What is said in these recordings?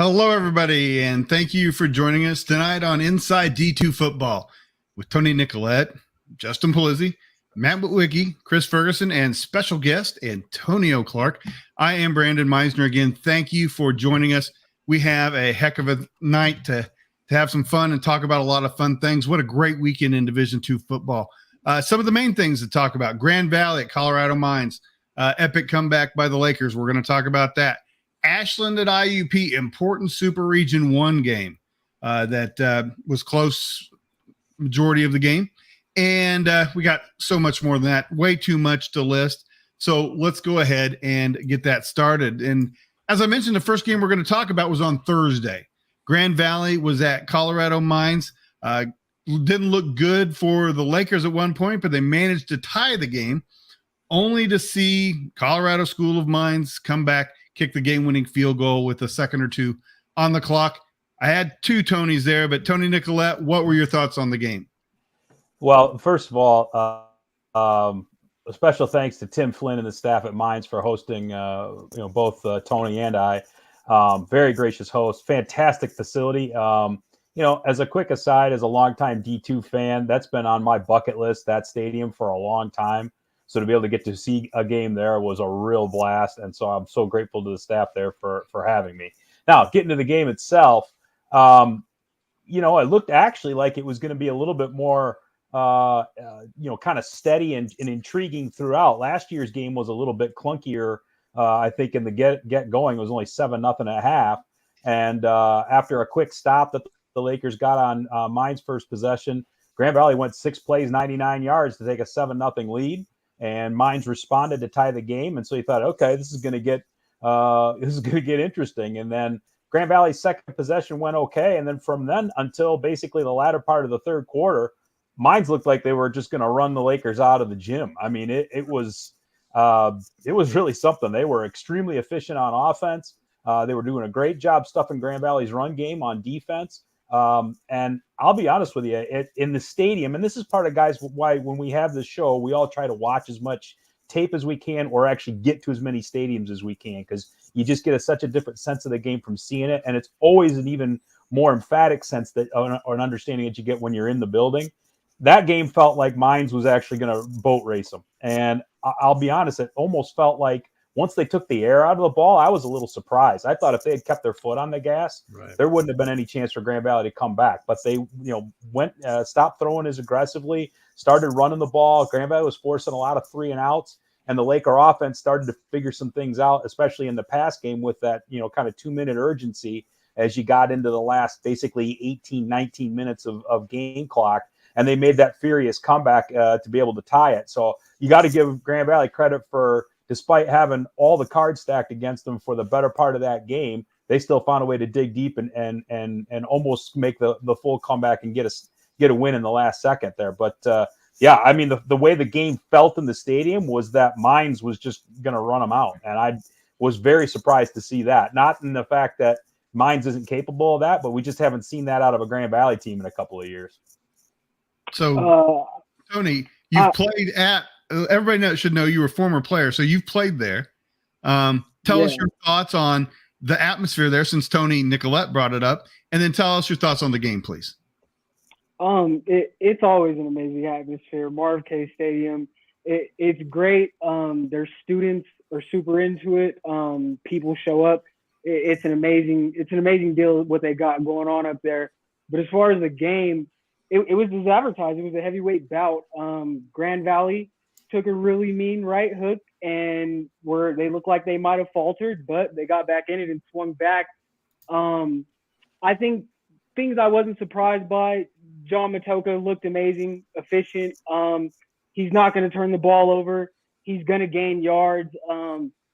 Hello, everybody, and thank you for joining us tonight on Inside D2Football with Tony Nicolette, Justin Polizzi, Matt Witwicky, Chris Ferguson, and special guest Antonio Clark. I am Brandon Meisner again. Thank you for joining us. We have a heck of a night to have some fun and talk about a lot of fun things. What a great weekend in Division II football. Some of the main things to talk about: Grand Valley at Colorado Mines, epic comeback by the Lakers. We're going to talk about that. Ashland at IUP, important Super Region 1 game that was close majority of the game. And we got so much more than that, way too much to list. So let's go ahead and get that started. And as I mentioned, the first game we're going to talk about was on Thursday. Grand Valley was at Colorado Mines. Didn't look good for the Lakers at one point, but they managed to tie the game, only to see Colorado School of Mines come back, kick the game-winning field goal with a second or two on the clock. I had two Tonys there, but Tony Nicolette, what were your thoughts on the game? Well, first of all, a special thanks to Tim Flynn and the staff at Mines for hosting, both Tony and I. Very gracious host, fantastic facility. As a quick aside, as a longtime D2 fan, that's been on my bucket list, that stadium, for a long time. So to be able to get to see a game there was a real blast. And so I'm so grateful to the staff there for having me. Now, getting to the game itself, it looked actually like it was going to be a little bit more, kind of steady and intriguing throughout. Last year's game was a little bit clunkier. I think in the get going, it was only 7-0 at half. And after a quick stop that the Lakers got on Mines' first possession, Grand Valley went 6 plays, 99 yards to take a 7-0 lead. And Mines responded to tie the game, and so he thought, okay, this is going to get interesting. And then Grand Valley's second possession went okay, and then from then until basically the latter part of the third quarter, Mines looked like they were just going to run the Lakers out of the gym. I mean, it was really something. They were extremely efficient on offense. They were doing a great job stuffing Grand Valley's run game on defense. And I'll be honest with you, in the stadium, and this is part of, guys, why when we have this show, we all try to watch as much tape as we can, or actually get to as many stadiums as we can, because you just get such a different sense of the game from seeing it. And it's always an even more emphatic sense that, or an understanding that you get when you're in the building. That game felt like Mines was actually going to boat race them. And I'll be honest, it almost felt like once they took the air out of the ball, I was a little surprised. I thought if they had kept their foot on the gas, there wouldn't have been any chance for Grand Valley to come back. But they, stopped throwing as aggressively, started running the ball. Grand Valley was forcing a lot of 3-and-outs, and the Laker offense started to figure some things out, especially in the pass game with that, kind of 2-minute urgency as you got into the last basically 18, 19 minutes of game clock. And they made that furious comeback to be able to tie it. So you got to give Grand Valley credit for, despite having all the cards stacked against them for the better part of that game, they still found a way to dig deep and almost make the full comeback and get a win in the last second there. But I mean, the way the game felt in the stadium was that Mines was just going to run them out, and I was very surprised to see that. Not in the fact that Mines isn't capable of that, but we just haven't seen that out of a Grand Valley team in a couple of years. So, Tony, you've played at. Everybody should know you were a former player, so you've played there. Tell us your thoughts on the atmosphere there, since Tony Nicolette brought it up, and then tell us your thoughts on the game, please. It's always an amazing atmosphere. Marv K Stadium, it's great. Their students are super into it. People show up. It's an amazing deal what they got going on up there. But as far as the game, it was as advertised. It was a heavyweight bout. Grand Valley took a really mean right hook, and they looked like they might have faltered, but they got back in it and swung back. I think things I wasn't surprised by, John Matoka looked amazing, efficient. He's not going to turn the ball over. He's going to gain yards.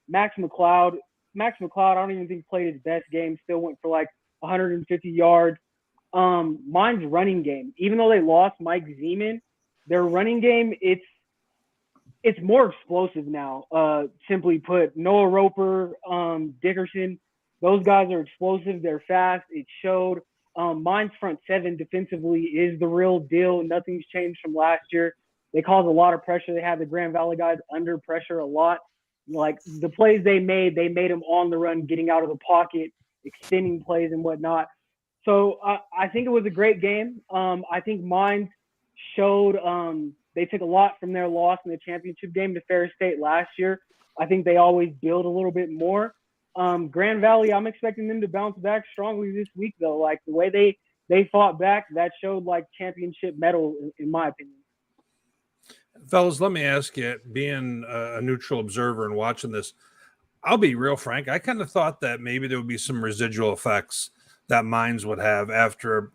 Max McLeod, I don't even think played his best game, still went for like 150 yards. Mine's running game, even though they lost Mike Zeman, their running game, it's more explosive now. Simply put, Noah Roper, Dickerson, those guys are explosive. They're fast. It showed. Mine's front seven defensively is the real deal. Nothing's changed from last year. They caused a lot of pressure. They had the Grand Valley guys under pressure a lot. Like the plays they made them on the run, getting out of the pocket. extending plays and whatnot. So I think it was a great game. I think Mines showed they took a lot from their loss in the championship game to Ferris State last year. I think they always build a little bit more. Grand Valley, I'm expecting them to bounce back strongly this week, though. Like the way they fought back, that showed like championship mettle, in my opinion. Fellas, let me ask you, being a neutral observer and watching this, I'll be real frank. I kind of thought that maybe there would be some residual effects that Mines would have after a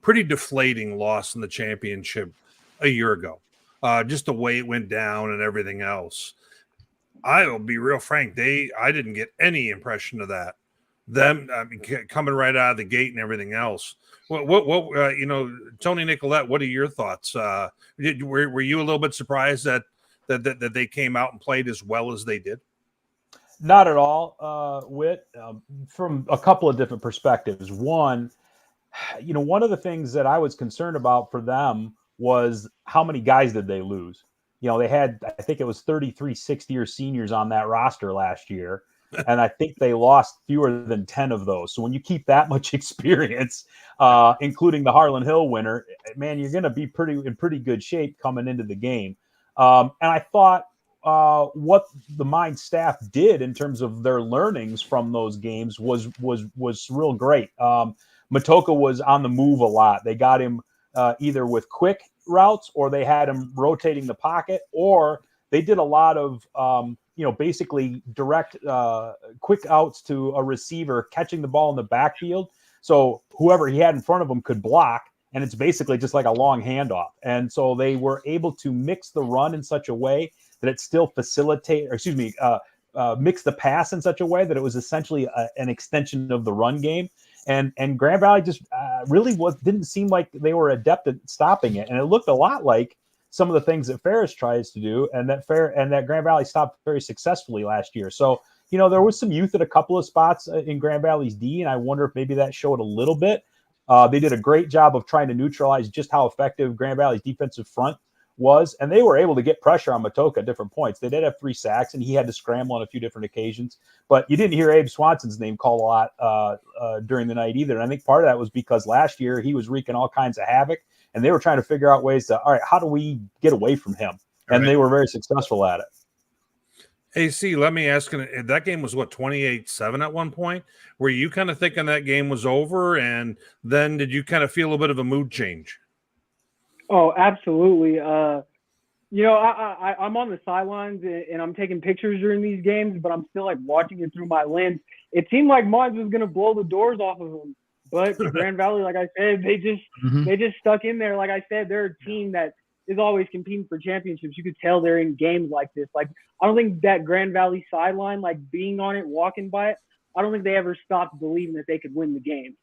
pretty deflating loss in the championship a year ago. Just the way it went down and everything else. I'll be real frank. I didn't get any impression of that. Them coming right out of the gate and everything else. What Tony Nicolette, what are your thoughts? Were you a little bit surprised that they came out and played as well as they did? Not at all, Whit, from a couple of different perspectives. One, one of the things that I was concerned about for them was how many guys did they lose? They had, I think it was 33 60-year seniors on that roster last year. And I think they lost fewer than 10 of those. So when you keep that much experience, including the Harlan Hill winner, man, you're going to be in pretty good shape coming into the game. And I thought what the Mines staff did in terms of their learnings from those games was real great. Matoka was on the move a lot. They got him either with quick routes, or they had him rotating the pocket, or they did a lot of basically direct quick outs to a receiver catching the ball in the backfield. So whoever he had in front of him could block, and it's basically just like a long handoff. And so they were able to mix the run in such a way that it still mix the pass in such a way that it was essentially an extension of the run game. And Grand Valley just really didn't seem like they were adept at stopping it. And it looked a lot like some of the things that Ferris tries to do, and that Grand Valley stopped very successfully last year. So, there was some youth at a couple of spots in Grand Valley's D, and I wonder if maybe that showed a little bit. They did a great job of trying to neutralize just how effective Grand Valley's defensive front was, and they were able to get pressure on Matoka at different points. They did have 3 sacks, and he had to scramble on a few different occasions. But you didn't hear Abe Swanson's name called a lot during the night either. And I think part of that was because last year he was wreaking all kinds of havoc, and they were trying to figure out ways to, all right, how do we get away from him? And they were very successful at it. AC, let me ask you, that game was 28-7 at one point? Were you kind of thinking that game was over, and then did you kind of feel a bit of a mood change? Oh, absolutely. I'm on the sidelines and I'm taking pictures during these games, but I'm still like watching it through my lens. It seemed like Mons was going to blow the doors off of them, but Grand Valley, like I said, they just stuck in there. Like I said, they're a team that is always competing for championships. You could tell they're in games like this. Like, I don't think that Grand Valley sideline, like being on it, walking by it, I don't think they ever stopped believing that they could win the game.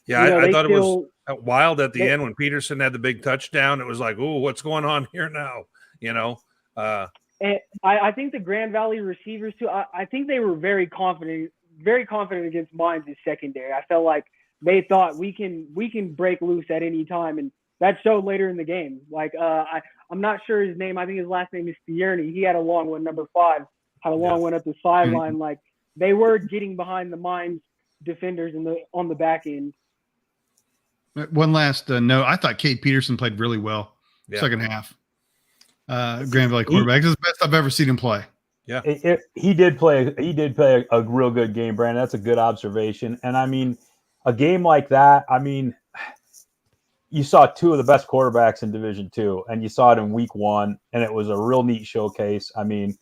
Yeah, I thought it was wild at the end when Peterson had the big touchdown. It was like, oh, what's going on here now? And I think the Grand Valley receivers too. I think they were very confident against Mines' secondary. I felt like they thought we can break loose at any time, and that showed later in the game. Like I'm not sure his name. I think his last name is Tierney. He had a long one, number 5, had a long one at the sideline. Like they were getting behind the Mines defenders on the back end. One last note. I thought Cade Peterson played really well second half. Grand Valley quarterback. This is the best I've ever seen him play. Yeah, he did play a real good game, Brandon. That's a good observation. And I mean, a game like that, I mean, you saw 2 of the best quarterbacks in Division II, and you saw it in week 1, and it was a real neat showcase. I mean,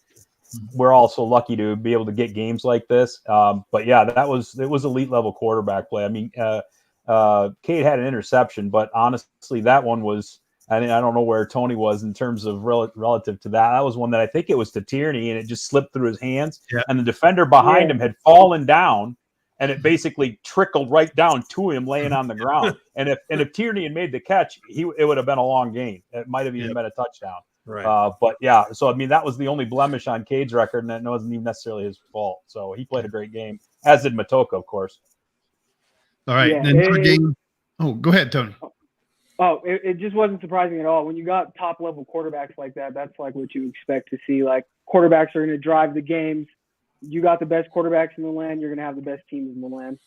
we're all so lucky to be able to get games like this. But yeah, it was elite level quarterback play. I mean, Cade had an interception, but honestly, that one was, I don't know where Tony was in terms of relative to that. That was one that I think it was to Tierney, and it just slipped through his hands. Yeah. And the defender behind him had fallen down, and it basically trickled right down to him laying on the ground. And if Tierney had made the catch, it would have been a long gain. It might have even been a touchdown. Right. But yeah, so I mean, that was the only blemish on Cade's record, and that wasn't even necessarily his fault. So he played a great game, as did Matoka, of course. All right. Yeah, another game. Oh, go ahead, Tony. Oh, it just wasn't surprising at all. When you got top-level quarterbacks like that, that's like what you expect to see. Like, quarterbacks are going to drive the games. you got the best quarterbacks in the land, you're going to have the best teams in the land.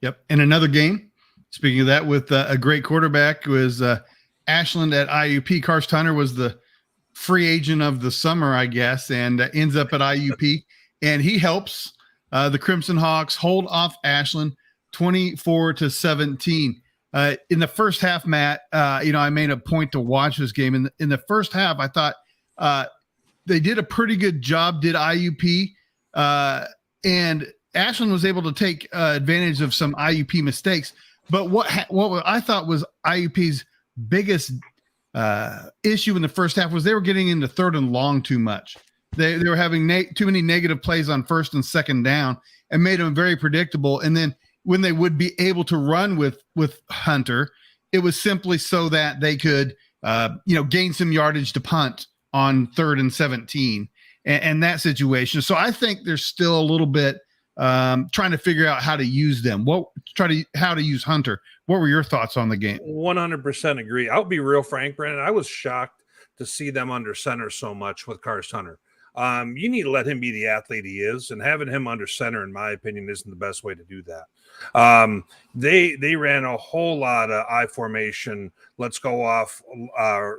Yep. And another game, speaking of that, with a great quarterback was Ashland at IUP. Karst Hunter was the free agent of the summer, I guess, and ends up at IUP. And he helps the Crimson Hawks hold off Ashland 24-17. In the first half, Matt, I made a point to watch this game. In the first half, I thought they did a pretty good job, did IUP. And Ashland was able to take advantage of some IUP mistakes. But what I thought was IUP's biggest issue in the first half was they were getting into third and long too much. They were having too many negative plays on first and second down and made them very predictable. And then when they would be able to run with Hunter, it was simply so that they could, gain some yardage to punt on 3rd and 17 and that situation. So I think there's still a little bit trying to figure out how to use them. How to use Hunter. What were your thoughts on the game? 100% agree. I'll be real frank, Brandon. I was shocked to see them under center so much with Karst Hunter. You need to let him be the athlete he is, and having him under center, in my opinion, isn't the best way to do that. They ran a whole lot of I formation. Let's go off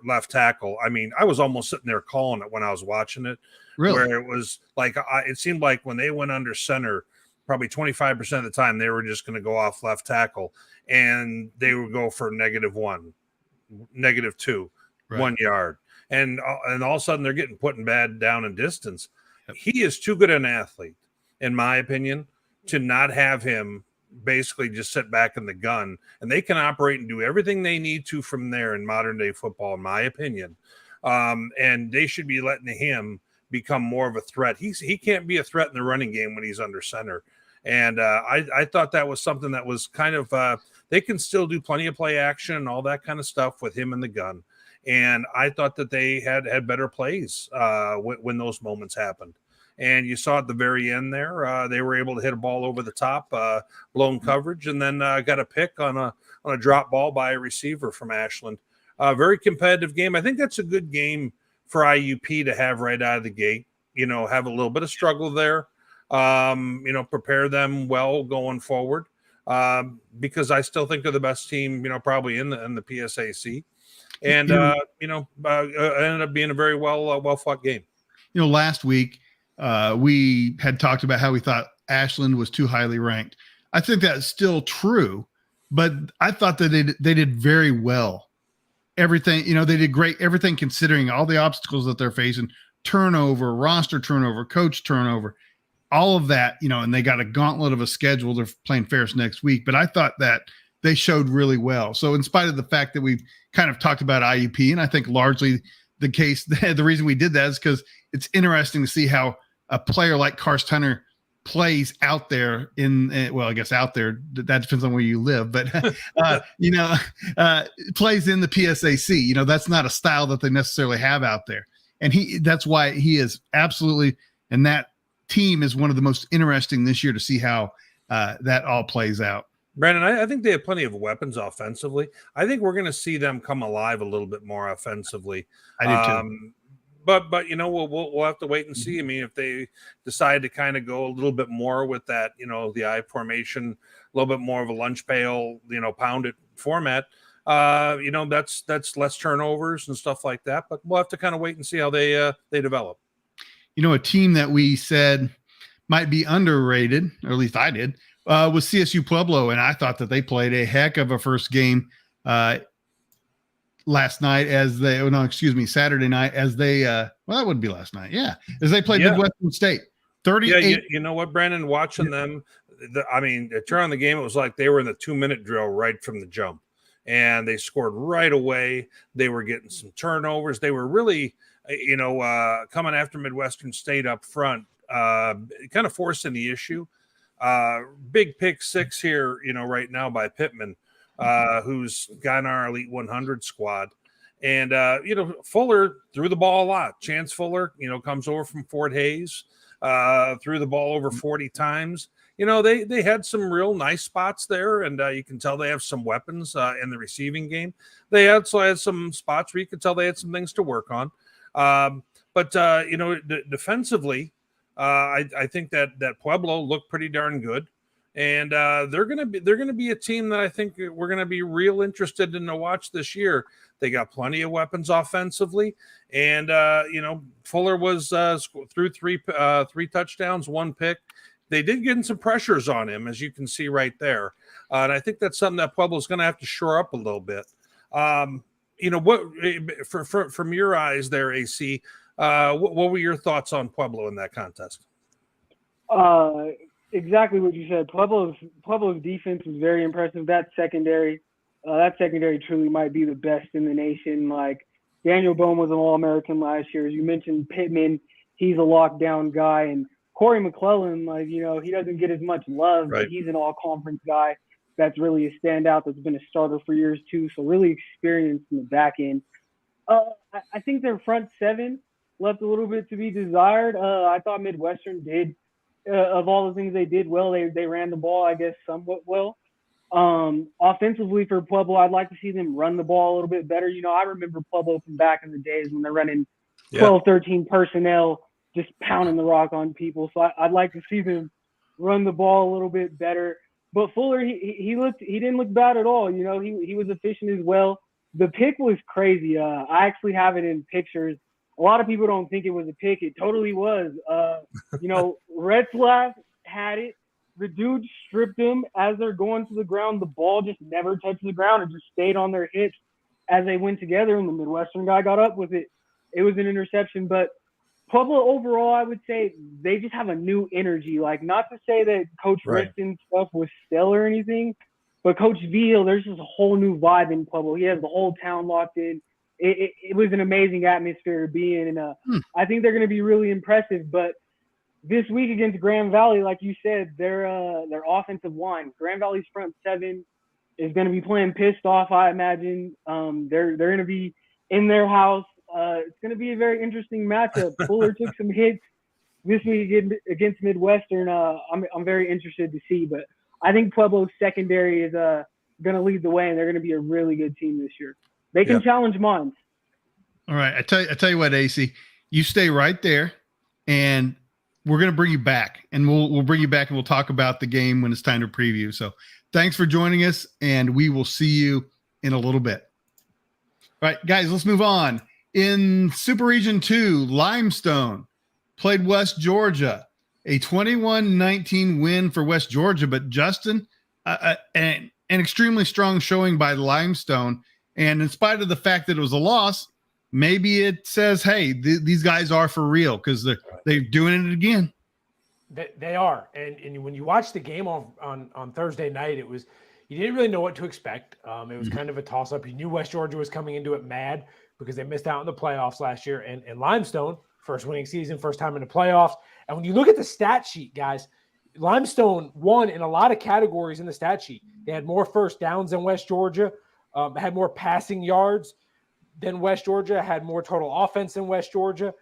left tackle. I mean, I was almost sitting there calling it when I was watching it. Really? Where it was like it seemed like when they went under center, probably 25% of the time they were just going to go off left tackle, and they would go for -1, -2, right. 1 yard. And all of a sudden they're getting put in bad down and distance. Yep. He is too good an athlete, in my opinion, to not have him basically just sit back in the gun. And they can operate and do everything they need to from there in modern day football, in my opinion. And they should be letting him become more of a threat. He can't be a threat in the running game when he's under center. And I thought that was something that was kind of they can still do plenty of play action and all that kind of stuff with him in the gun. And I thought that they had better plays when those moments happened. And you saw at the very end there, they were able to hit a ball over the top, blown coverage, and then got a pick on a drop ball by a receiver from Ashland. Very competitive game. I think that's a good game for IUP to have right out of the gate. Have a little bit of struggle there. Prepare them well going forward because I still think they're the best team. Probably in the PSAC. And ended up being a very well fought game. Last week we had talked about how we thought Ashland was too highly ranked. I think that's still true, but I thought that they did very well. Everything, they did great. Everything considering all the obstacles that they're facing, turnover, roster turnover, coach turnover, all of that. And they got a gauntlet of a schedule. They're playing Ferris next week, but I thought that they showed really well. So in spite of the fact that we've kind of talked about IUP, and I think largely the case, the reason we did that is because it's interesting to see how a player like Karst Hunter plays out there I guess out there, that depends on where you live, but, plays in the PSAC. That's not a style that they necessarily have out there. And that's why he is absolutely, and that team is one of the most interesting this year to see how that all plays out. Brandon, I think they have plenty of weapons offensively. I think we're going to see them come alive a little bit more offensively. I do too. But we'll have to wait and see. I mean, if they decide to kind of go a little bit more with that, the I formation, a little bit more of a lunch pail, pound it format, that's less turnovers and stuff like that. But we'll have to kind of wait and see how they develop. A team that we said might be underrated, or at least I did, was CSU Pueblo, and I thought that they played a heck of a first game last night Saturday night as they that wouldn't be last night. Yeah. As they played Midwestern State. 38. Yeah, you know what, Brandon, watching them, turn on the game, it was like they were in the 2-minute drill right from the jump. And they scored right away. They were getting some turnovers. They were really, coming after Midwestern State up front, kind of forcing the issue. Big pick 6 here, right now by Pittman, who's got in our Elite 100 squad. And, Fuller threw the ball a lot. Chance Fuller, comes over from Fort Hays, threw the ball over 40 times. They had some real nice spots there, and you can tell they have some weapons in the receiving game. They also had some spots where you could tell they had some things to work on. But defensively, I think that Pueblo looked pretty darn good, and they're gonna be a team that I think we're gonna be real interested in to watch this year. They got plenty of weapons offensively, and Fuller was threw three touchdowns, one pick. They did get in some pressures on him, as you can see right there, and I think that's something that Pueblo's going to have to shore up a little bit. What from your eyes there, AC? What were your thoughts on Pueblo in that contest? Exactly what you said. Pueblo's defense was very impressive. That secondary truly might be the best in the nation. Like Daniel Bone was an All-American last year. As you mentioned, Pittman, he's a lockdown guy, and Corey McClellan, he doesn't get as much love, right, but he's an all-conference guy that's really a standout, that's been a starter for years too, so really experienced in the back end. I think their front seven left a little bit to be desired. I thought Midwestern did, of all the things they did well, they ran the ball, I guess, somewhat well. Offensively for Pueblo, I'd like to see them run the ball a little bit better. I remember Pueblo from back in the days when they're running 12, 13 personnel, just pounding the rock on people. So I'd like to see them run the ball a little bit better. But Fuller, he didn't look bad at all. He was efficient as well. The pick was crazy. I actually have it in pictures. A lot of people don't think it was a pick. It totally was. Retzlaff had it. The dude stripped him as they're going to the ground. The ball just never touched the ground. It just stayed on their hips as they went together, and the Midwestern guy got up with it. It was an interception, but Pueblo overall, I would say they just have a new energy. Like, not to say that Coach Riston's stuff was stellar or anything, but Coach Veal, there's just a whole new vibe in Pueblo. He has the whole town locked in. It was an amazing atmosphere to be in, and I think they're going to be really impressive. But this week against Grand Valley, like you said, their offensive line, Grand Valley's front seven is going to be playing pissed off, I imagine. They're going to be in their house. It's going to be a very interesting matchup. Fuller took some hits this week against Midwestern. I'm very interested to see, but I think Pueblo's secondary is going to lead the way, and they're going to be a really good team this year. They can challenge Mons. All right, I tell you what, AC, you stay right there, and we're going to bring you back, and we'll bring you back, and we'll talk about the game when it's time to preview. So thanks for joining us, and we will see you in a little bit. All right, guys, let's move on. In Super Region 2, Limestone played West Georgia, a 21-19 win for West Georgia. But Justin, an extremely strong showing by Limestone. And in spite of the fact that it was a loss, maybe it says, hey, these guys are for real, because they're doing it again. They are. And when you watch the game on Thursday night, you didn't really know what to expect. It was kind of a toss-up. You knew West Georgia was coming into it mad because they missed out in the playoffs last year. And Limestone, first winning season, first time in the playoffs. And when you look at the stat sheet, guys, Limestone won in a lot of categories in the stat sheet. They had more first downs than West Georgia, had more passing yards than West Georgia, had more total offense than West Georgia.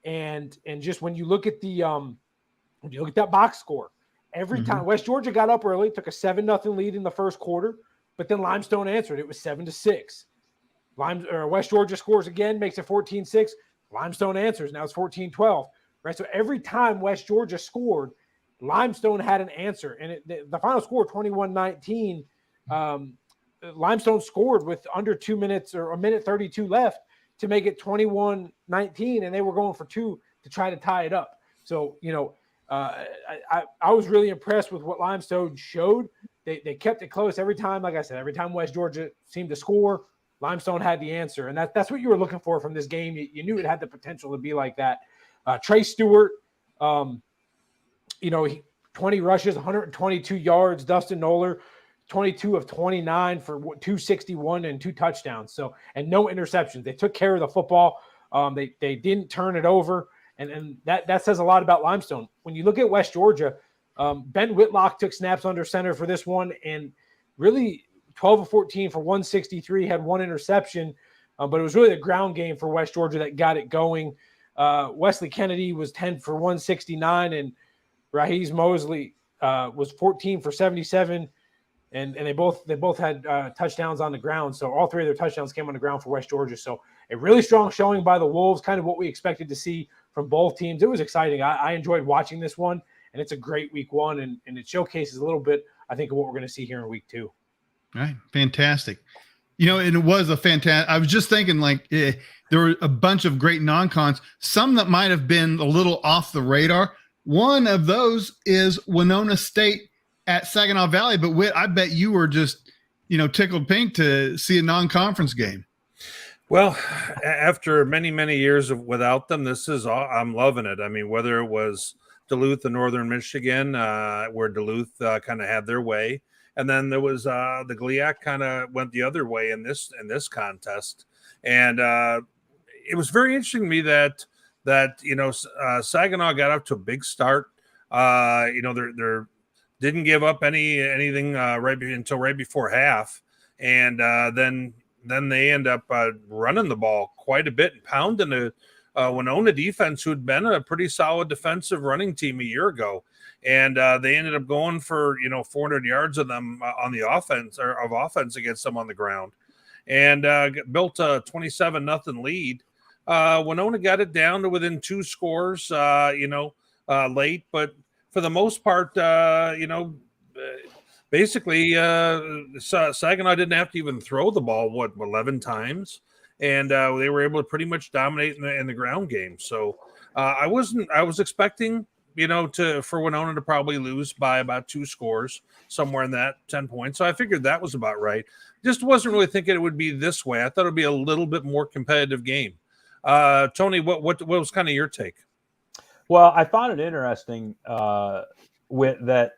And just when you look at that box score, every time West Georgia got up early, took a 7-0 lead in the first quarter, but then Limestone answered. It was 7-6. West Georgia scores again, makes it 14-6. Limestone answers. Now it's 14-12. Right. So every time West Georgia scored, Limestone had an answer. And the final score, 21-19, Limestone scored with under 2 minutes or 1:32 left to make it 21-19, and they were going for 2 to try to tie it up. So, I was really impressed with what Limestone showed. They kept it close every time. Like I said, every time West Georgia seemed to score, Limestone had the answer. And that's what you were looking for from this game. You knew it had the potential to be like that. Trey Stewart, 20 rushes, 122 yards. Dustin Noller, 22 of 29 for 261 and 2 touchdowns. So, and no interceptions. They took care of the football. They didn't turn it over. And that says a lot about Limestone. When you look at West Georgia, Ben Whitlock took snaps under center for this one, and really 12 of 14 for 163, had 1 interception, but it was really the ground game for West Georgia that got it going. Wesley Kennedy was 10 for 169, and Rahees Mosley was 14 for 77, and they both had touchdowns on the ground. So all 3 of their touchdowns came on the ground for West Georgia. So a really strong showing by the Wolves, kind of what we expected to see from both teams. It was exciting. I enjoyed watching this one, and it's a great week one, and it showcases a little bit, I think, of what we're going to see here in week 2. All right. Fantastic. And it was a fantastic. I was just thinking, there were a bunch of great non-cons, some that might have been a little off the radar. One of those is Winona State at Saginaw Valley. But Whit, I bet you were just, tickled pink to see a non-conference game. Well, after many, many years without them, I'm loving it. I mean, whether it was Duluth and Northern Michigan, where Duluth kind of had their way. And then there was the GLIAC kind of went the other way in this contest, and it was very interesting to me that Saginaw got up to a big start. They didn't give up anything until right before half, and then they end up running the ball quite a bit and pounding the Winona defense, who'd been a pretty solid defensive running team a year ago. And they ended up going for 400 yards of them on the offense against them on the ground, and built a 27-0 lead. Winona got it down to within 2 scores, late, but for the most part, basically, Saginaw didn't have to even throw the ball 11 times, and they were able to pretty much dominate in the ground game. So I was expecting, for Winona to probably lose by about 2 scores, somewhere in that 10 points. So I figured that was about right. Just wasn't really thinking it would be this way. I thought it would be a little bit more competitive game. Tony, what was kind of your take? Well, I found it interesting with that.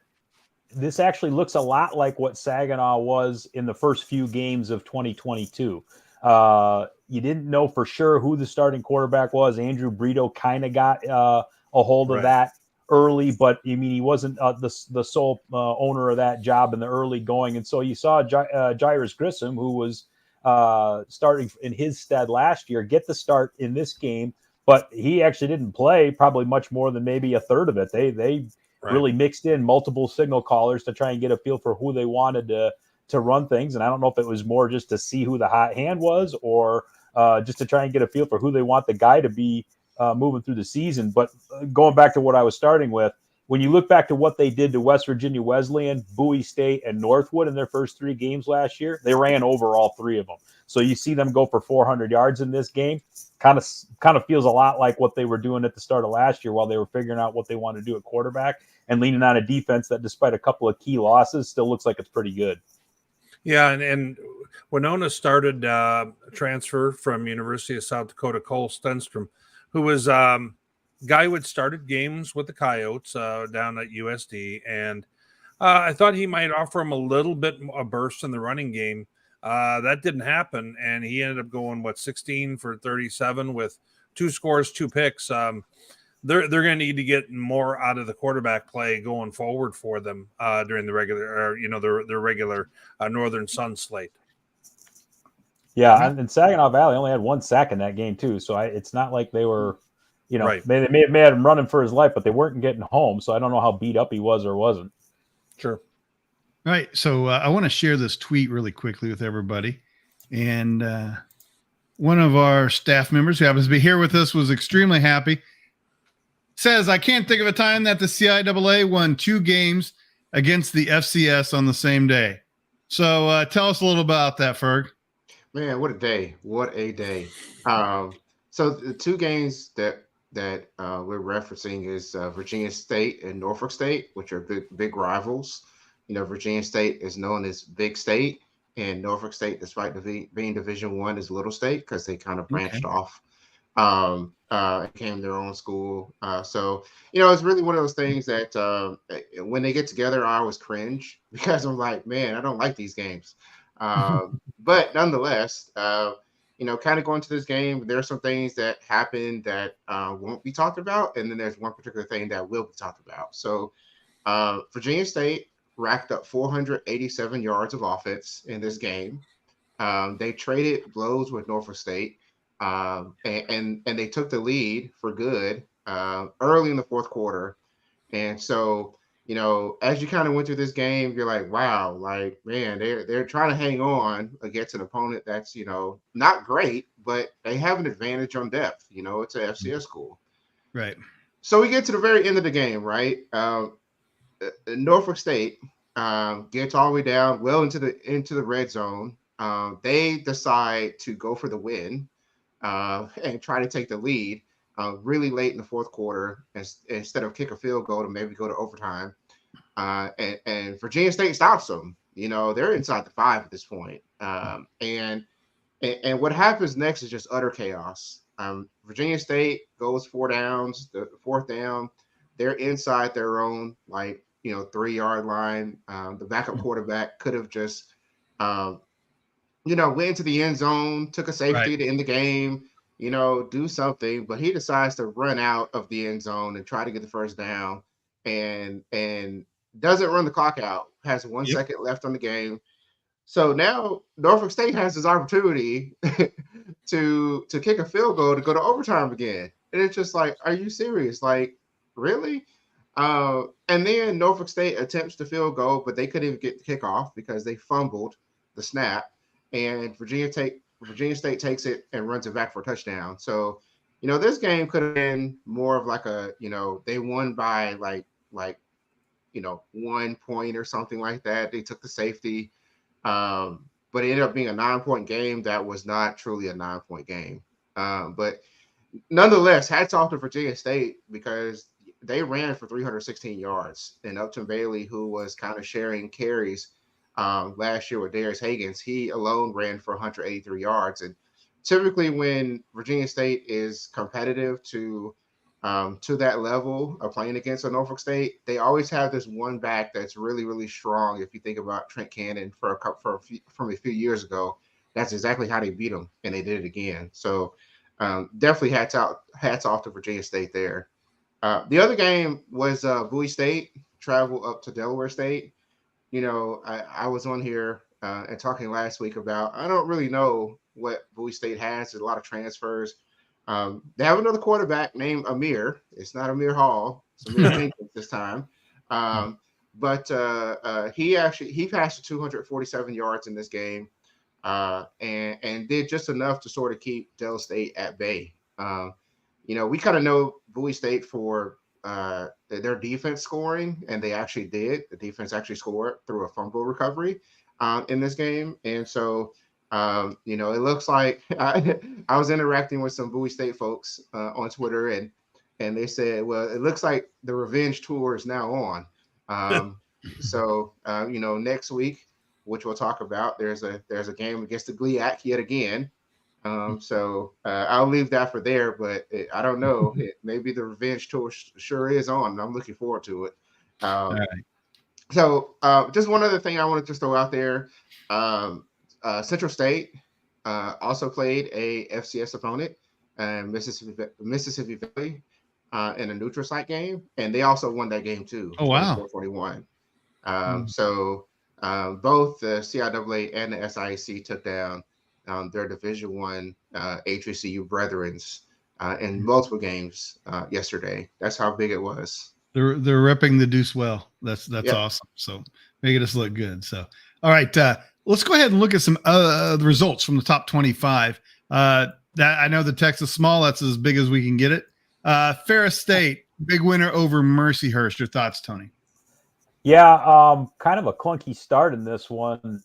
This actually looks a lot like what Saginaw was in the first few games of 2022. You didn't know for sure who the starting quarterback was. Andrew Brito kind of got a hold of that early, but he wasn't the sole owner of that job in the early going. And so you saw Jairus Grissom, who was starting in his stead last year, get the start in this game, but he actually didn't play probably much more than maybe a third of it. They really mixed in multiple signal callers to try and get a feel for who they wanted to run things. And I don't know if it was more just to see who the hot hand was, or just to try and get a feel for who they want the guy to be moving through the season. But going back to what I was starting with, when you look back to what they did to West Virginia Wesleyan, Bowie State, and Northwood in their first 3 games last year, they ran over all 3 of them. So you see them go for 400 yards in this game. Kind of feels a lot like what they were doing at the start of last year while they were figuring out what they want to do at quarterback and leaning on a defense that, despite a couple of key losses, still looks like it's pretty good. Yeah, and Winona started a transfer from University of South Dakota, Cole Stenstrom, who was guy who had started games with the Coyotes down at USD, and I thought he might offer him a little bit a burst in the running game. That didn't happen, and he ended up going 16 for 37 with 2 scores, 2 picks. They're going to need to get more out of the quarterback play going forward for them during the regular, their regular Northern Sun slate. Yeah, and Saginaw Valley only had 1 sack in that game too, so it's not like they were, they may have had him running for his life, but they weren't getting home. So I don't know how beat up he was or wasn't. Sure. All right, so I want to share this tweet really quickly with everybody, and one of our staff members who happens to be here with us was extremely happy. Says, I can't think of a time that the CIAA won 2 games against the FCS on the same day. So tell us a little about that, Ferg. Man, what a day. What a day. So the 2 games that we're referencing is Virginia State and Norfolk State, which are big rivals. Virginia State is known as Big State, and Norfolk State, despite being Division I, is Little State because they kind of branched off. Became their own school. So it's really one of those things that when they get together, I always cringe because I'm like, man, I don't like these games. But nonetheless, kind of going to this game, there are some things that happen that won't be talked about, and then there's one particular thing that will be talked about. So Virginia State racked up 487 yards of offense in this game. They traded blows with Norfolk State. And they took the lead for good early in the 4th quarter. And so, as you kind of went through this game, you're like, wow, like, man, they're trying to hang on against an opponent that's, not great, but they have an advantage on depth. It's an FCS school. Right. So we get to the very end of the game, right? Norfolk State gets all the way down well into the red zone. They decide to go for the win and try to take the lead really late in the fourth quarter instead of kick a field goal to maybe go to overtime. And Virginia State stops them. They're inside the 5 at this point. And what happens next is just utter chaos. Virginia State goes 4 downs, the fourth down. They're inside their own 3-yard line. The backup quarterback could have just went into the end zone, took a safety to end the game, do something, but he decides to run out of the end zone and try to get the first down and doesn't run the clock out, has 1 second left on the game. So now Norfolk State has this opportunity to kick a field goal to go to overtime again. And it's just like, are you serious? Like, really? And then Norfolk State attempts the field goal, but they couldn't even get the kickoff because they fumbled the snap. And Virginia State takes it and runs it back for a touchdown. So, this game could have been more of like a, they won by like 1 point or something like that. They took the safety. But it ended up being a 9-point game that was not truly a 9-point game. But nonetheless, hats off to Virginia State because they ran for 316 yards. And Upton Bailey, who was kind of sharing carries last year with Darius Higgins, he alone ran for 183 yards. And typically when Virginia State is competitive to that level of playing against a Norfolk State, they always have this one back that's really, really strong. If you think about Trent Cannon from a few years ago, that's exactly how they beat them, and they did it again. So definitely hats off to Virginia State there. The other game was Bowie State travel up to Delaware State. I was on here and talking last week about I don't really know what Bowie State has. There's a lot of transfers. They have another quarterback named Amir. It's not Amir Hall. It's Amir Jenkins this time. But he passed 247 yards in this game and did just enough to sort of keep Del State at bay. We kind of know Bowie State for their defense scoring, and they actually did. The defense actually scored through a fumble recovery in this game. And so it looks like I was interacting with some Bowie State folks on Twitter, and they said, well, it looks like the revenge tour is now on. So next week, which we'll talk about, there's a game against the GLIAC yet again. So I'll leave that for there, but I don't know. Maybe the revenge tour sure is on, and I'm looking forward to it. All right. So just one other thing I wanted to throw out there. Central State also played a FCS opponent, Mississippi Valley, in a neutral site game, and they also won that game too. Oh, wow. 24-21. So both the CIAA and the SIAC took down their Division I HBCU brethrens in multiple games yesterday. That's how big it was. They're repping the Deuce well. That's awesome. So making us look good. So all right, let's go ahead and look at some the results from the top 25. That I know the text is small. That's as big as we can get it. Ferris State, big winner over Mercyhurst. Your thoughts, Tony? Yeah, kind of a clunky start in this one.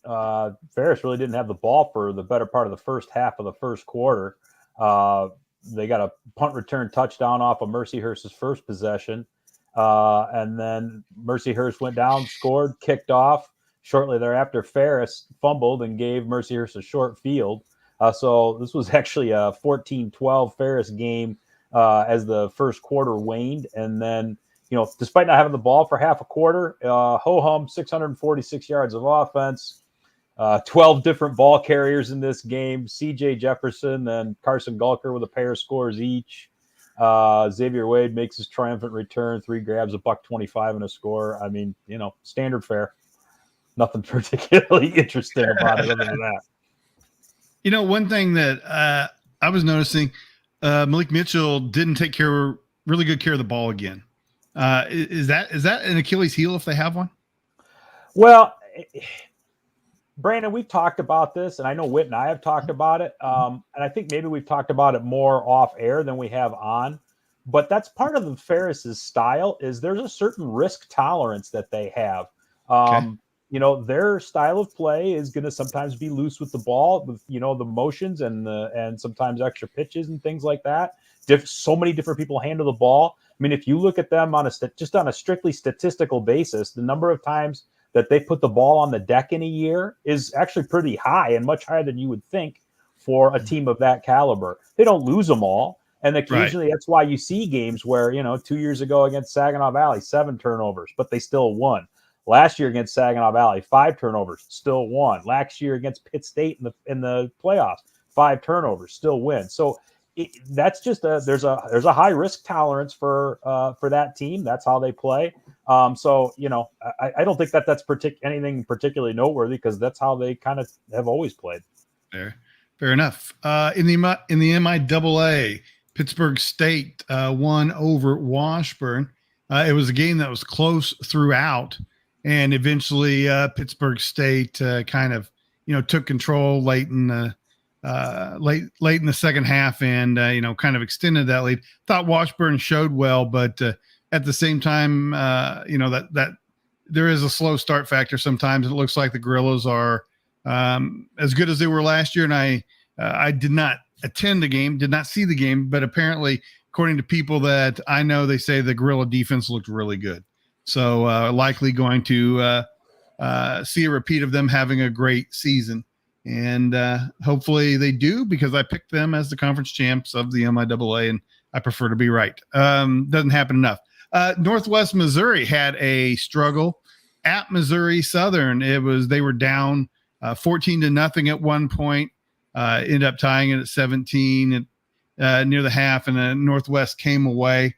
Ferris really didn't have the ball for the better part of the first half of the first quarter. They got a punt return touchdown off of Mercyhurst's first possession. And then Mercyhurst went down, scored, kicked off. Shortly thereafter, Ferris fumbled and gave Mercyhurst a short field. So this was actually a 14-12 Ferris game as the first quarter waned. And then, despite not having the ball for half a quarter, ho-hum, 646 yards of offense, 12 different ball carriers in this game, C.J. Jefferson and Carson Gulker with a pair of scores each. Xavier Wade makes his triumphant return, 3 grabs, $125 and a score. I mean, standard fare. Nothing particularly interesting about it other than that. One thing that I was noticing, Malik Mitchell didn't take really good care of the ball again. Is that an Achilles heel if they have one? Well, Brandon, we've talked about this, and I know Whit and I have talked about it. And I think maybe we've talked about it more off air than we have on. But that's part of the Ferris's style. Is there's a certain risk tolerance that they have. Okay. You know, their style of play is going to sometimes be loose with the ball, with the motions and sometimes extra pitches and things like that. So many different people handle the ball. I mean, if you look at them on just on a strictly statistical basis, the number of times that they put the ball on the deck in a year is actually pretty high and much higher than you would think for a team of that caliber. They don't lose them all. And occasionally that's why you see games where, 2 years ago against Saginaw Valley, 7 turnovers, but they still won. Last year against Saginaw Valley, 5 turnovers, still won. Last year against Pitt State in the playoffs, 5 turnovers, still win. So that's just there's a high risk tolerance for that team. That's how they play. So I don't think that's anything particularly noteworthy, because that's how they kind of have always played. Fair enough. In the MIAA, Pittsburgh State won over Washburn. It was a game that was close throughout, and eventually Pittsburgh State kind of took control late in the second half, and kind of extended that lead. Thought Washburn showed well, but at the same time, that there is a slow start factor sometimes. It looks like the Gorillas are as good as they were last year, and I did not attend the game, did not see the game, but apparently, according to people that I know, they say the Gorilla defense looked really good. So likely going to see a repeat of them having a great season. And hopefully they do, because I picked them as the conference champs of the MIAA, and I prefer to be right. Doesn't happen enough. Northwest Missouri had a struggle at Missouri Southern. They were down 14-0 at one point, ended up tying it at 17 near the half, and then Northwest came away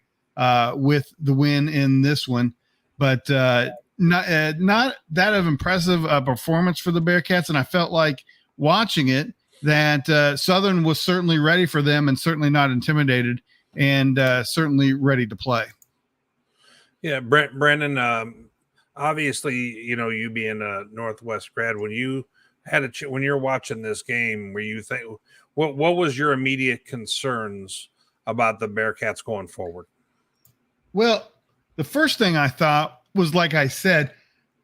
with the win in this one. But not that of impressive performance for the Bearcats, and I felt like watching it that Southern was certainly ready for them, and certainly not intimidated, and certainly ready to play. Yeah, Brandon. Obviously, you being a Northwest grad, when you had when you're watching this game, where you think, what was your immediate concerns about the Bearcats going forward? Well, the first thing I thought was, like I said,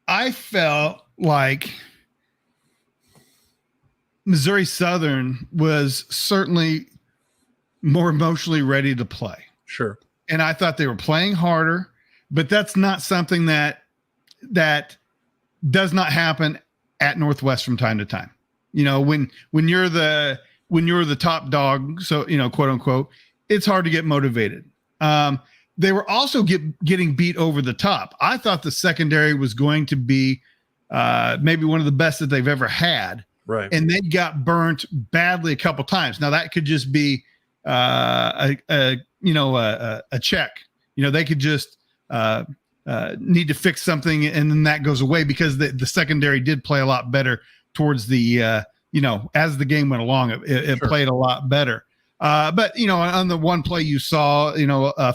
I felt like Missouri Southern was certainly more emotionally ready to play. Sure. And I thought they were playing harder, but that's not something that does not happen at Northwest from time to time. When you're the top dog, so, quote unquote, it's hard to get motivated. They were also getting beat over the top. I thought the secondary was going to be maybe one of the best that they've ever had. Right. And they got burnt badly a couple times. Now that could just be a check. They could just need to fix something, and then that goes away, because the secondary did play a lot better towards the as the game went along. It Sure. played a lot better. But on the one play you saw,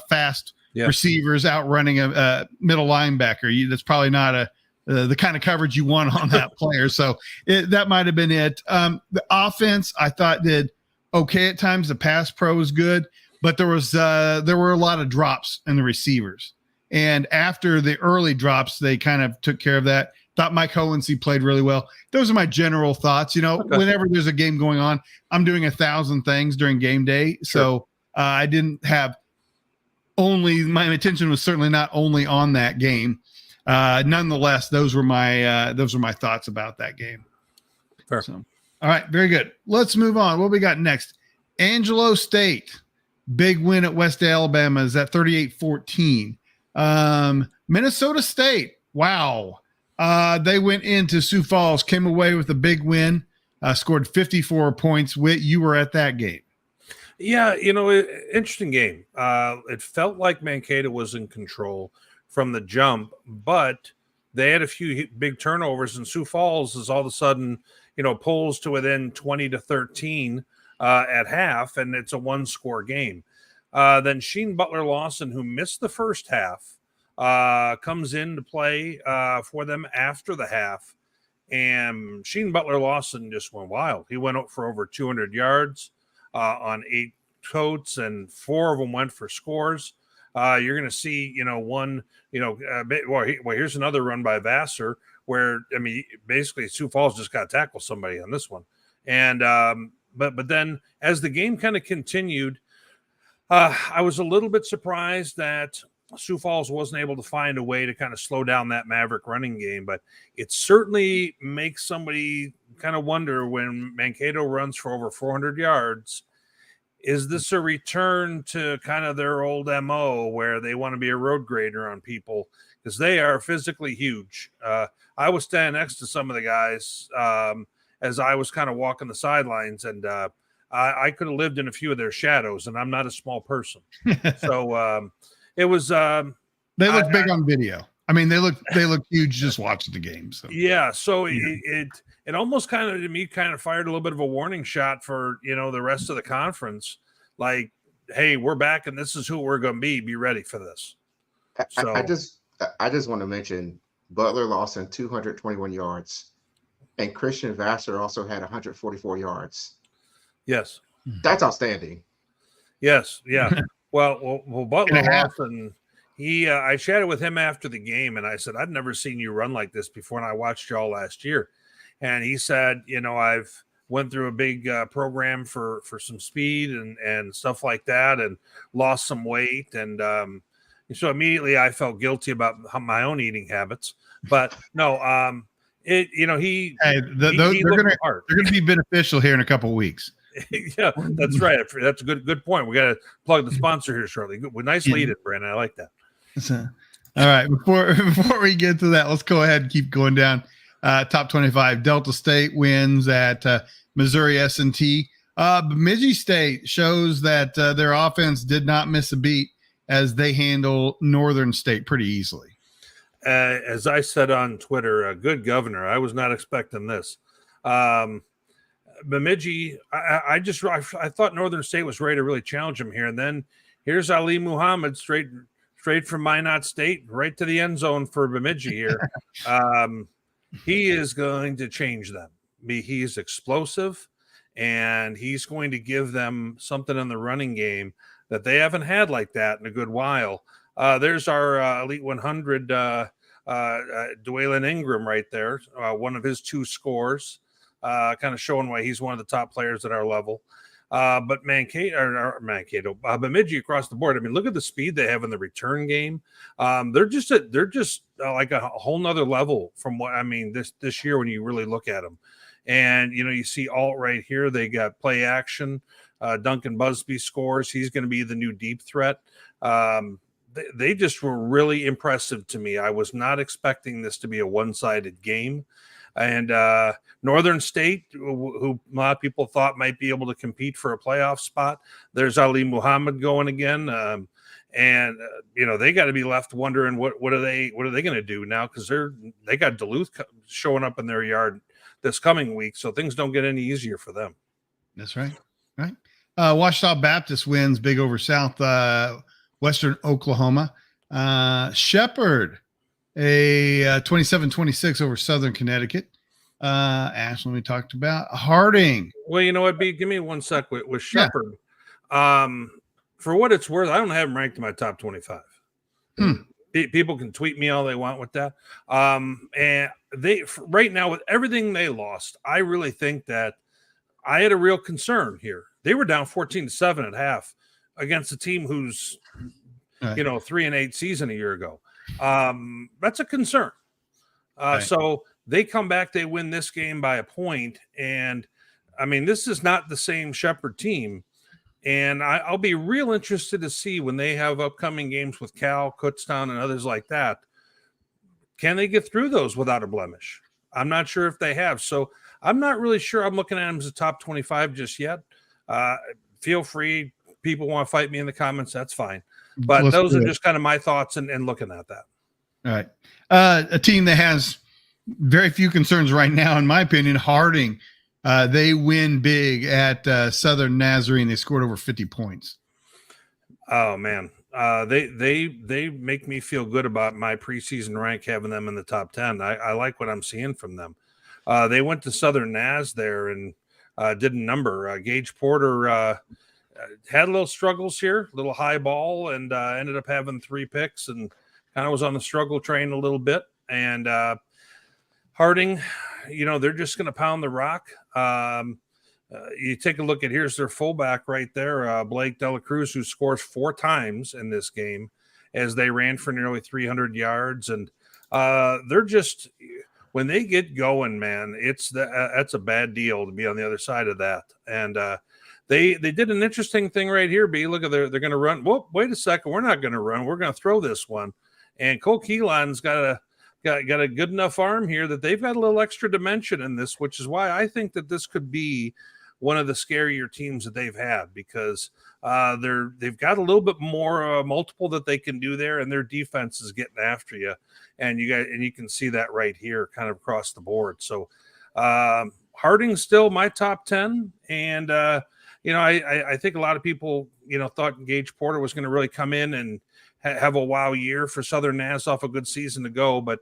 fast receivers outrunning a middle linebacker. That's probably not the kind of coverage you want on that player. So that might have been it. The offense, I thought, did okay at times. The pass pro was good, but there were a lot of drops in the receivers. And after the early drops, they kind of took care of that. Thought Mike Hohensee played really well. Those are my general thoughts. Okay. Whenever there's a game going on, I'm doing 1,000 things during game day. Sure. So I didn't have my attention was certainly not only on that game. Nonetheless, those were my thoughts about that game. Fair. So, all right, very good. Let's move on. What we got next? Angelo State, big win at West Alabama, is at 38-14. Minnesota State, wow. They went into Sioux Falls, came away with a big win, scored 54 points. Whit, you were at that game. Yeah, interesting game. It felt like Mankato was in control from the jump, but they had a few big turnovers, and Sioux Falls is all of a sudden, pulls to within 20-13 at half, and it's a one-score game. Then Sheen Butler-Lawson, who missed the first half, comes in to play for them after the half, and Sheen Butler-Lawson just went wild. He went up for over 200 yards on 8 totes, and 4 of them went for scores. You're going to see, one, here's another run by Vassar where, I mean, basically Sioux Falls just got to tackle somebody on this one. And, but then as the game kind of continued, I was a little bit surprised that Sioux Falls wasn't able to find a way to kind of slow down that Maverick running game, but it certainly makes somebody kind of wonder when Mankato runs for over 400 yards. Is this a return to kind of their old MO where they want to be a road grader on people? Because they are physically huge. I was standing next to some of the guys as I was kind of walking the sidelines, and I could have lived in a few of their shadows, and I'm not a small person. So it was. They look big on video. I mean, they look huge just watching the game. So yeah, so it almost kind of to me kind of fired a little bit of a warning shot for the rest of the conference. Like, hey, we're back, and this is who we're going to be. Be ready for this. So I just want to mention Butler lost in 221 yards, and Christian Vassar also had 144 yards. Yes, that's outstanding. Yes, yeah. well, Butler lost, and I chatted with him after the game, and I said, I've never seen you run like this before, and I watched y'all last year. And he said, I've went through a big program for some speed and stuff like that, and lost some weight, and so immediately I felt guilty about my own eating habits. But no, they're going to be beneficial here in a couple of weeks. Yeah, that's right. That's a good point. We got to plug the sponsor here shortly. Good, nice lead it, Brandon. I like that. All right, before we get to that, let's go ahead and keep going down. Top 25. Delta State wins at Missouri S&T. Bemidji State shows that their offense did not miss a beat as they handle Northern State pretty easily. As I said on Twitter, good governor. I was not expecting this. Bemidji, I thought Northern State was ready to really challenge them here, and then here's Ali Muhammad straight from Minot State right to the end zone for Bemidji here. He is going to change them. He's explosive, and he's going to give them something in the running game that they haven't had like that in a good while. There's our Elite 100 Dwaylen Ingram right there, one of his 2 scores. Kind of showing why he's one of the top players at our level. But Mankato, Bemidji across the board. I mean, look at the speed they have in the return game. They're just like a whole nother level from what I mean this year when you really look at them. And you see Alt right here. They got play action. Duncan Busby scores. He's going to be the new deep threat. They just were really impressive to me. I was not expecting this to be a one-sided game. And Northern State, who a lot of people thought might be able to compete for a playoff spot, there's Ali Muhammad going again, and they got to be left wondering what are they going to do now, because they got Duluth showing up in their yard this coming week, so things don't get any easier for them. That's right. Ouachita Baptist wins big over Western Oklahoma. Shepherd, a 27-26 over Southern Connecticut. Ashland we talked about. Harding. Well, you know what, B? Give me 1 sec with Shepherd. Yeah. For what it's worth, I don't have him ranked in my top 25. People can tweet me all they want with that. And they right now, with everything they lost, I really think that I had a real concern here. They were down 14-7 at half against a team who's 3-8 season a year ago. That's a concern. So they come back, they win this game by a point. And I mean, this is not the same Shepherd team. And I'll be real interested to see when they have upcoming games with Cal, Kutztown, and others like that. Can they get through those without a blemish? I'm not sure if they have. So I'm not really sure I'm looking at them as a top 25 just yet. Feel free. People want to fight me in the comments. That's fine. But those are just kind of my thoughts and looking at that. All right. A team that has very few concerns right now, in my opinion, Harding. They win big at Southern Nazarene. They scored over 50 points. Oh, man. They make me feel good about my preseason rank, having them in the top 10. I like what I'm seeing from them. They went to Southern Naz there and did a number. Gage Porter had a little struggles here, little high ball, and ended up having 3 picks and kind of was on the struggle train a little bit. And Harding, they're just going to pound the rock. You take a look at, here's their fullback right there, Blake Dela Cruz, who scores 4 times in this game as they ran for nearly 300 yards. And they're just, when they get going, man, that's a bad deal to be on the other side of that. And they did an interesting thing right here, B. Look at they're going to run. Whoop, wait a second. We're not going to run. We're going to throw this one. And Cole Keelan's got a good enough arm here that they've got a little extra dimension in this, which is why I think that this could be one of the scarier teams that they've had, because they've got a little bit more multiple that they can do there, and their defense is getting after you, and you can see that right here, kind of across the board. So Harding's still my top 10, and I think a lot of people thought Gage Porter was going to really come in and have a wow year for Southern Nassau, a good season to go, but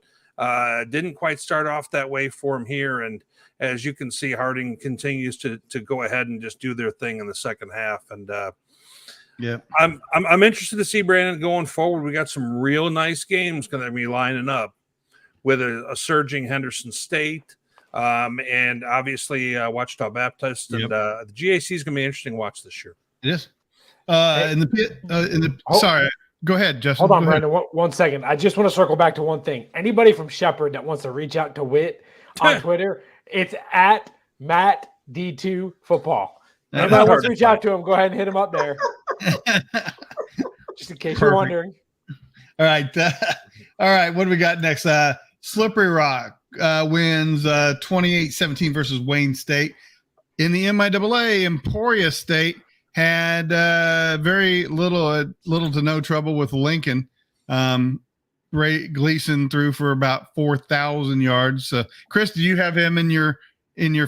didn't quite start off that way for him here. And as you can see, Harding continues to go ahead and just do their thing in the second half. And I'm interested to see, Brandon, going forward. We got some real nice games going to be lining up with a surging Henderson State, and obviously Wichita Baptist, and the GAC is going to be interesting to watch this year. It is. Sorry. Go ahead, Justin. Hold on, Brandon. 1 second. I just want to circle back to one thing. Anybody from Shepherd that wants to reach out to Whit on Twitter, it's at Matt D2Football. Anybody wants to reach out to him, go ahead and hit him up there. Just in case you're wondering. All right. All right. What do we got next? Slippery Rock wins 28-17 versus Wayne State. In the MIAA, Emporia State had very little to no trouble with Lincoln. Ray Gleason threw for about 4,000 yards. Chris, do you have him in your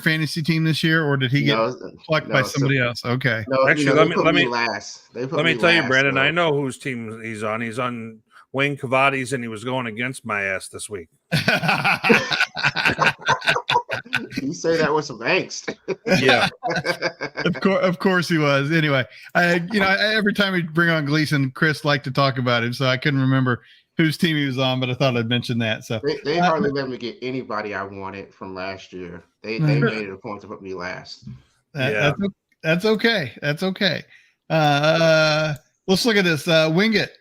fantasy team this year, or did he get plucked by somebody else? Okay. No, actually, let me tell you, Brandon. Though. I know whose team he's on. He's on Wayne Cavades, and he was going against my ass this week. You say that with some angst. Yeah, of course he was. Anyway, every time we bring on Gleason, Chris liked to talk about him, so I couldn't remember whose team he was on, but I thought I'd mention that. So they hardly let me get anybody I wanted from last year. They made it a point to put me last. That's okay. That's okay. Let's look at this. Wingate,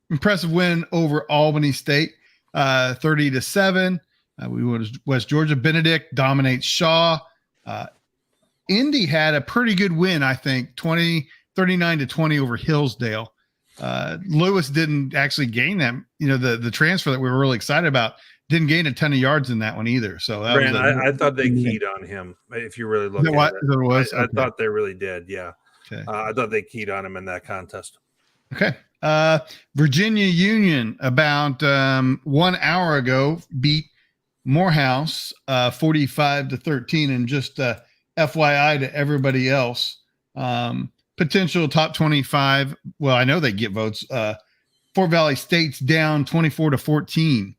impressive win over Albany State, 30-7. We went to West Georgia. Benedict dominates Shaw. Indy had a pretty good win, I think, 39-20 over Hillsdale. Lewis didn't actually gain them. The transfer that we were really excited about didn't gain a ton of yards in that one either. So that Brandon, I thought they keyed on him. If you really look at it, I thought they really did. Yeah, okay. I thought they keyed on him in that contest. Okay. Virginia Union about 1 hour ago beat Morehouse 45-13, and just FYI to everybody else, potential top 25. Well, I know they get votes. Fort Valley State's down 24-14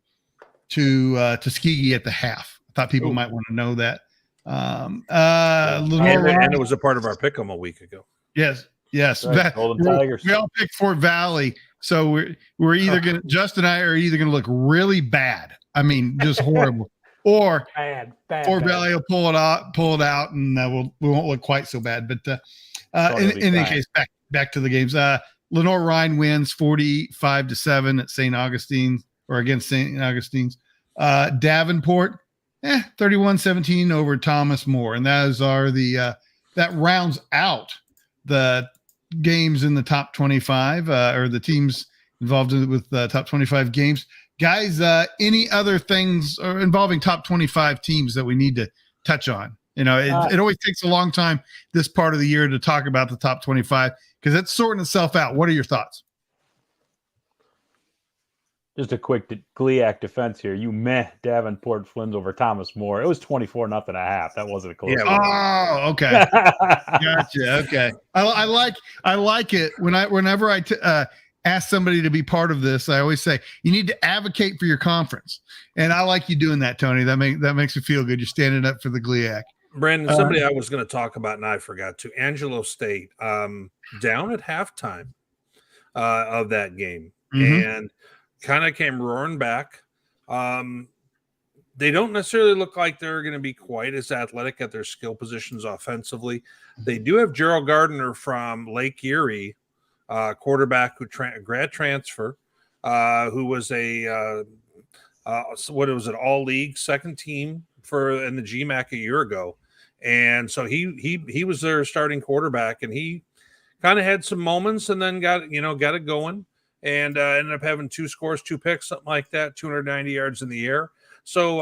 to Tuskegee at the half. I thought people might want to know that. And it was a part of our pick'em a week ago. Yes. Right. Golden Tigers. We all picked Fort Valley, so we're either going to Justin and I are either going to look really bad. I mean, just horrible, or bad. Fort Valley will pull it out, and we won't look quite so bad. But in any case, back to the games. Lenore Rhine wins 45-7 at St. Augustine, or against St. Augustine's. Davenport, 31-17 over Thomas More, and those are that rounds out the games in the top 25, or the teams involved with top 25 games. Guys, any other things involving top 25 teams that we need to touch on? It always takes a long time this part of the year to talk about the top 25 because it's sorting itself out. What are your thoughts? Just a quick GLIAC defense here. Davenport wins over Thomas More. It was 24-0 a half. That wasn't a close game. Oh, okay. Gotcha. Okay. I like it whenever I ask somebody to be part of this. I always say you need to advocate for your conference, and I like you doing that, Tony. That makes me feel good. You're standing up for the GLIAC. Brandon, somebody I was going to talk about and I forgot to. Angelo State, down at halftime of that game, and kind of came roaring back. They don't necessarily look like they're going to be quite as athletic at their skill positions offensively. They do have Gerald Gardner from Lake Erie, quarterback who grad transfer, who was a what was it, all league second team in the GMAC a year ago. And so he was their starting quarterback, and he kind of had some moments and then got it going, and ended up having 2 scores, 2 picks, something like that, 290 yards in the air. So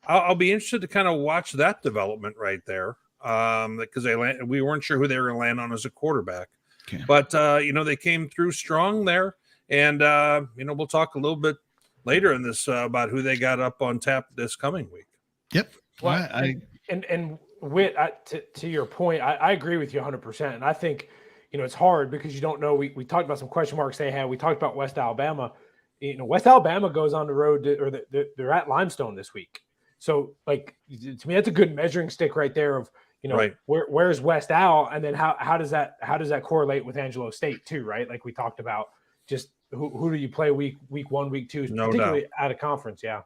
I'll be interested to kind of watch that development right there, because we weren't sure who they were going to land on as a quarterback. Okay. But they came through strong there, and we'll talk a little bit later in this about who they got up on tap this coming week. Yep. Well, and Whit, to your point, I agree with you 100%. And I think, it's hard because you don't know. We talked about some question marks they had. We talked about West Alabama. West Alabama goes on the road they're at Limestone this week. So, to me, that's a good measuring stick right there of, right. Where's West Al, and then how does that correlate with Angelo State too, right? Like we talked about, just who do you play week 1, week 2, particularly out of conference? Yeah.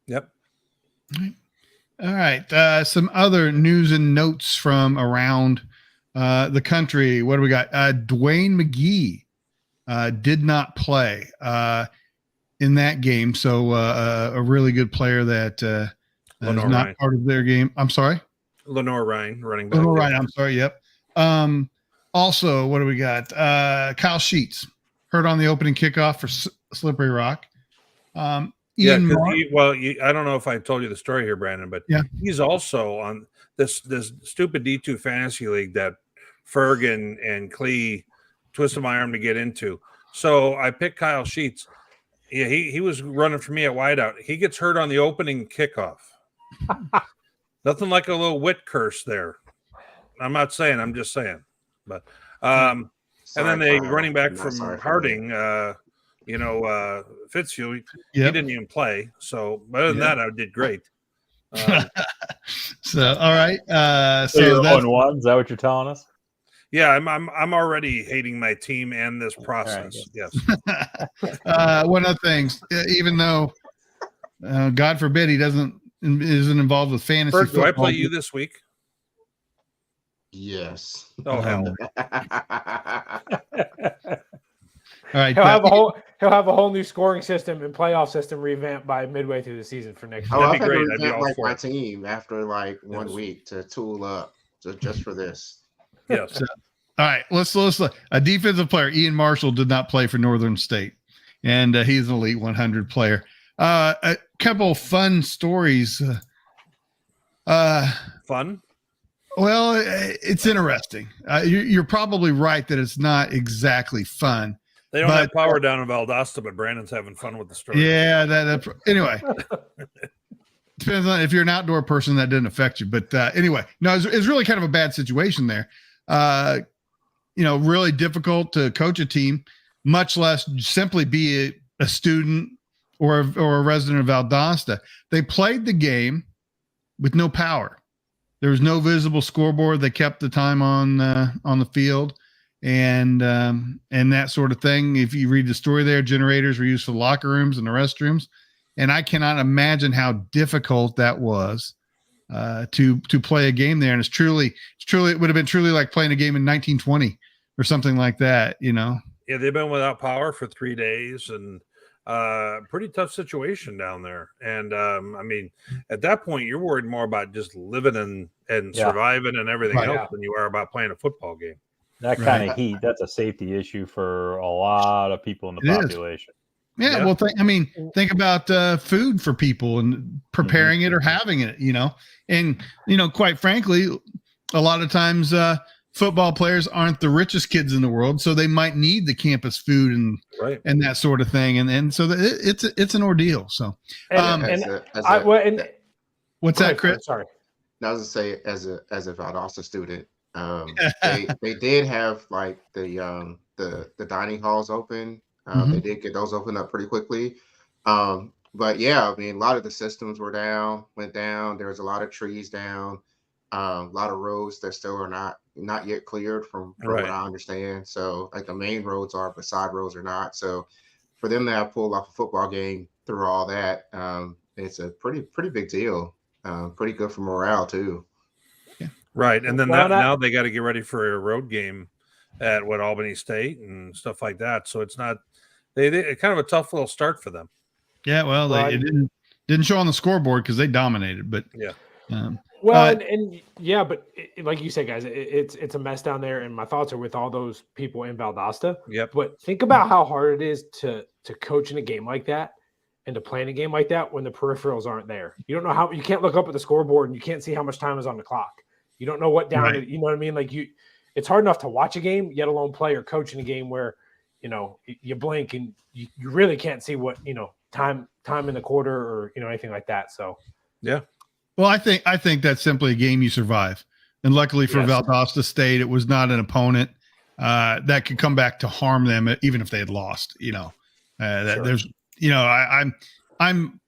Yep. All right. Some other news and notes from around the country. What do we got? Dwayne McGee did not play in that game. So a really good player that is not Ryan. Part of their game. I'm sorry? Lenore Ryan, running back. Lenore Ryan, I'm sorry. Yep. Also, what do we got? Kyle Sheets hurt on the opening kickoff for Slippery Rock. I don't know if I told you the story here, Brandon, but he's also on this stupid D2 fantasy league that Ferg and Clee twisted my arm to get into. So I picked Kyle Sheets. Yeah, he was running for me at wideout. He gets hurt on the opening kickoff. Nothing like a little wit curse there. I'm not saying, I'm just saying. But and then the running back from Harding, Fitzhugh, he didn't even play. So other than that, I did great. So all right. So you're 0-1. Is that what you're telling us? Yeah, I'm already hating my team and this process. Right, yes. One of the things, even though God forbid he isn't involved with fantasy Bert, football. Do I play you this week? Yes. Oh hell. All right. He'll have a whole new scoring system and playoff system revamped by midway through the season for next year. That'd be great. I'd be all for my team after 1 week to tool up just for this. Yes. So, all right. Let's look. A defensive player, Ian Marshall, did not play for Northern State, and he's an elite 100 player. A couple fun stories. Fun? Well, it's interesting. You're probably right that it's not exactly fun. They don't have power down in Valdosta, but Brandon's having fun with the story. Yeah. Anyway. Depends on if you're an outdoor person, that didn't affect you. But anyway, no, it's really kind of a bad situation there. Really difficult to coach a team, much less simply be a student or a resident of Valdosta. They played the game with no power. There was no visible scoreboard. They kept the time on the field, and that sort of thing. If you read the story there, generators were used for the locker rooms and the restrooms. And I cannot imagine how difficult that was to play a game there. And it would have been truly like playing a game in 1920 or something like that, Yeah, they've been without power for 3 days, and pretty tough situation down there. And at that point, you're worried more about just living and surviving and everything else than you are about playing a football game. That kind of heat, that's a safety issue for a lot of people in the population. Yeah, well, think about food for people and preparing it or having it, And, quite frankly, a lot of times football players aren't the richest kids in the world, so they might need the campus food and that sort of thing. And so it's an ordeal. So, what's that, Chris? Sorry. I was going to say, as a Valdosta student, they did have the dining halls open. They did get those opened up pretty quickly. But yeah, a lot of the systems went down. There was a lot of trees down. A lot of roads that still are not yet cleared from Right. what I understand. So like the main roads are, but side roads are not. So for them to have pulled off a football game through all that, it's a pretty big deal. Pretty good for morale too. Right. And then Well, now they got to get ready for a road game at Albany State and stuff like that. So it's not they kind of a tough little start for them. Yeah, well, Right. it didn't show on the scoreboard because they dominated, but Yeah. Well, and yeah, but like you said, guys, it's a mess down there, and my thoughts are with all those people in Valdosta. Yep. But think about how hard it is to coach in a game like that and to play in a game like that when the peripherals aren't there. You don't know how you can't look up at the scoreboard and you can't see how much time is on the clock. You don't know what down. Right. You know what I mean? Like it's hard enough to watch a game, yet alone play or coach in a game where you blink and you really can't see what time in the quarter or anything like that. So yeah. Well, I think that's simply a game you survive. And luckily for Yes. Valdosta State, it was not an opponent that could come back to harm them, even if they had lost. Sure. There's, I'm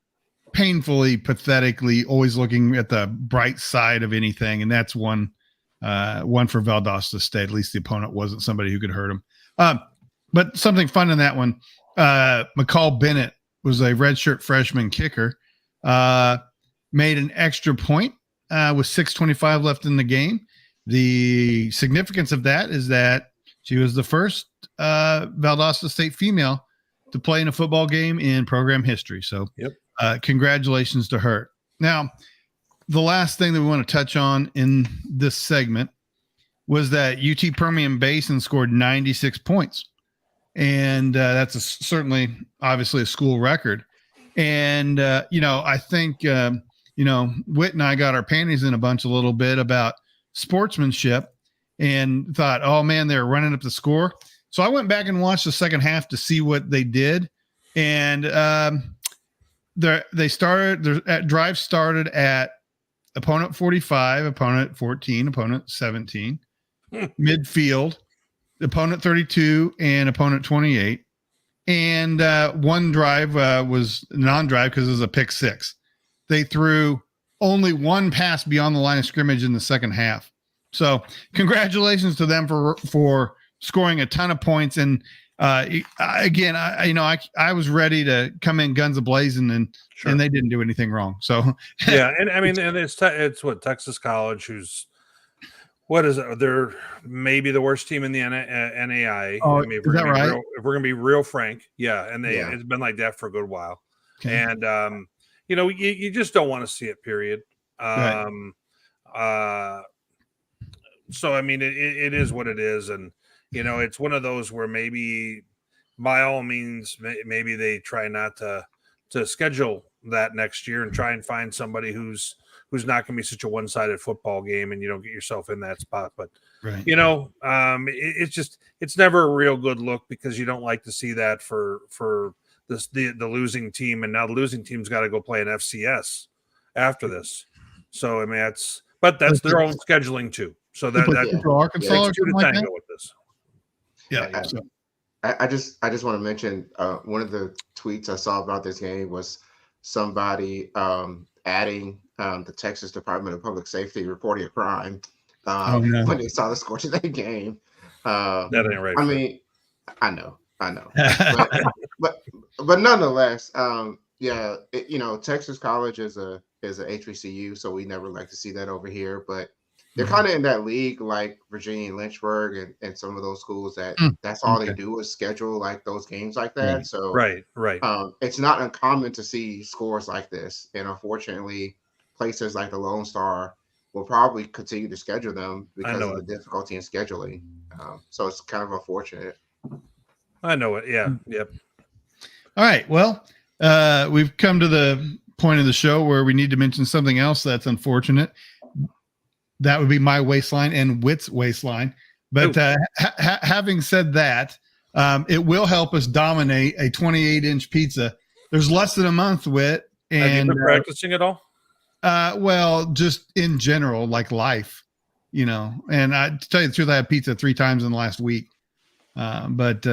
painfully, pathetically always looking at the bright side of anything, and that's one for Valdosta State. At least the opponent wasn't somebody who could hurt them. But something fun in that one, McCall Bennett was a redshirt freshman kicker. Made an extra point with 6:25 left in the game. The significance of that is that she was the first Valdosta State female to play in a football game in program history. So congratulations to her. Now, the last thing that we want to touch on in this segment was that UT Permian Basin scored 96 points. And that's certainly, obviously, a school record. And, I think Whit and I got our panties in a bunch a little bit about sportsmanship and thought, oh man, they're running up the score. So I went back and watched the second half to see what they did. And their drive started at opponent 45, opponent 14, opponent 17, midfield, opponent 32, and opponent 28. And one drive was non-drive because it was a pick six. They threw only one pass beyond the line of scrimmage in the second half. So congratulations to them for scoring a ton of points. And again, I was ready to come in guns a-blazing, and they didn't do anything wrong. So yeah, and I mean, and it's what Texas College, who's what is it? They're maybe the worst team in the NAI. Oh, I mean, is that right? If we're gonna be real frank, yeah, and Yeah. it's been like that for a good while. Okay. And you just don't want to see it. Period. Right. So I mean, it is what it is, and it's one of those where maybe, by all means, maybe they try not to schedule that next year and try and find somebody who's not going to be such a one-sided football game, and you don't get yourself in that spot. But right. It's never a real good look because you don't like to see that for the losing team, and now the losing team's got to go play an FCS after this. So I mean that's their own scheduling too. So that Arkansas takes two to tango with this. Yeah. I just want to mention one of the tweets I saw about this game was somebody adding the Texas Department of Public Safety reporting a crime when they saw the score to that game. That ain't right. I mean, I know, but nonetheless, Texas College is a HBCU, so we never like to see that over here. But they're kind of in that league like Virginia and Lynchburg and some of those schools that's all they do is schedule like those games like that. Right. So right. It's not uncommon to see scores like this, and unfortunately, places like the Lone Star will probably continue to schedule them because of the difficulty in scheduling. So it's kind of unfortunate. I know it. Yeah. Yep. All right. Well, we've come to the point of the show where we need to mention something else that's unfortunate. That would be my waistline and Whit's waistline. But having said that, it will help us dominate a 28-inch pizza. There's less than a month, Whit. And have you been practicing at all? Well, just in general, like life, and to tell you the truth, I had pizza 3 times in the last week. But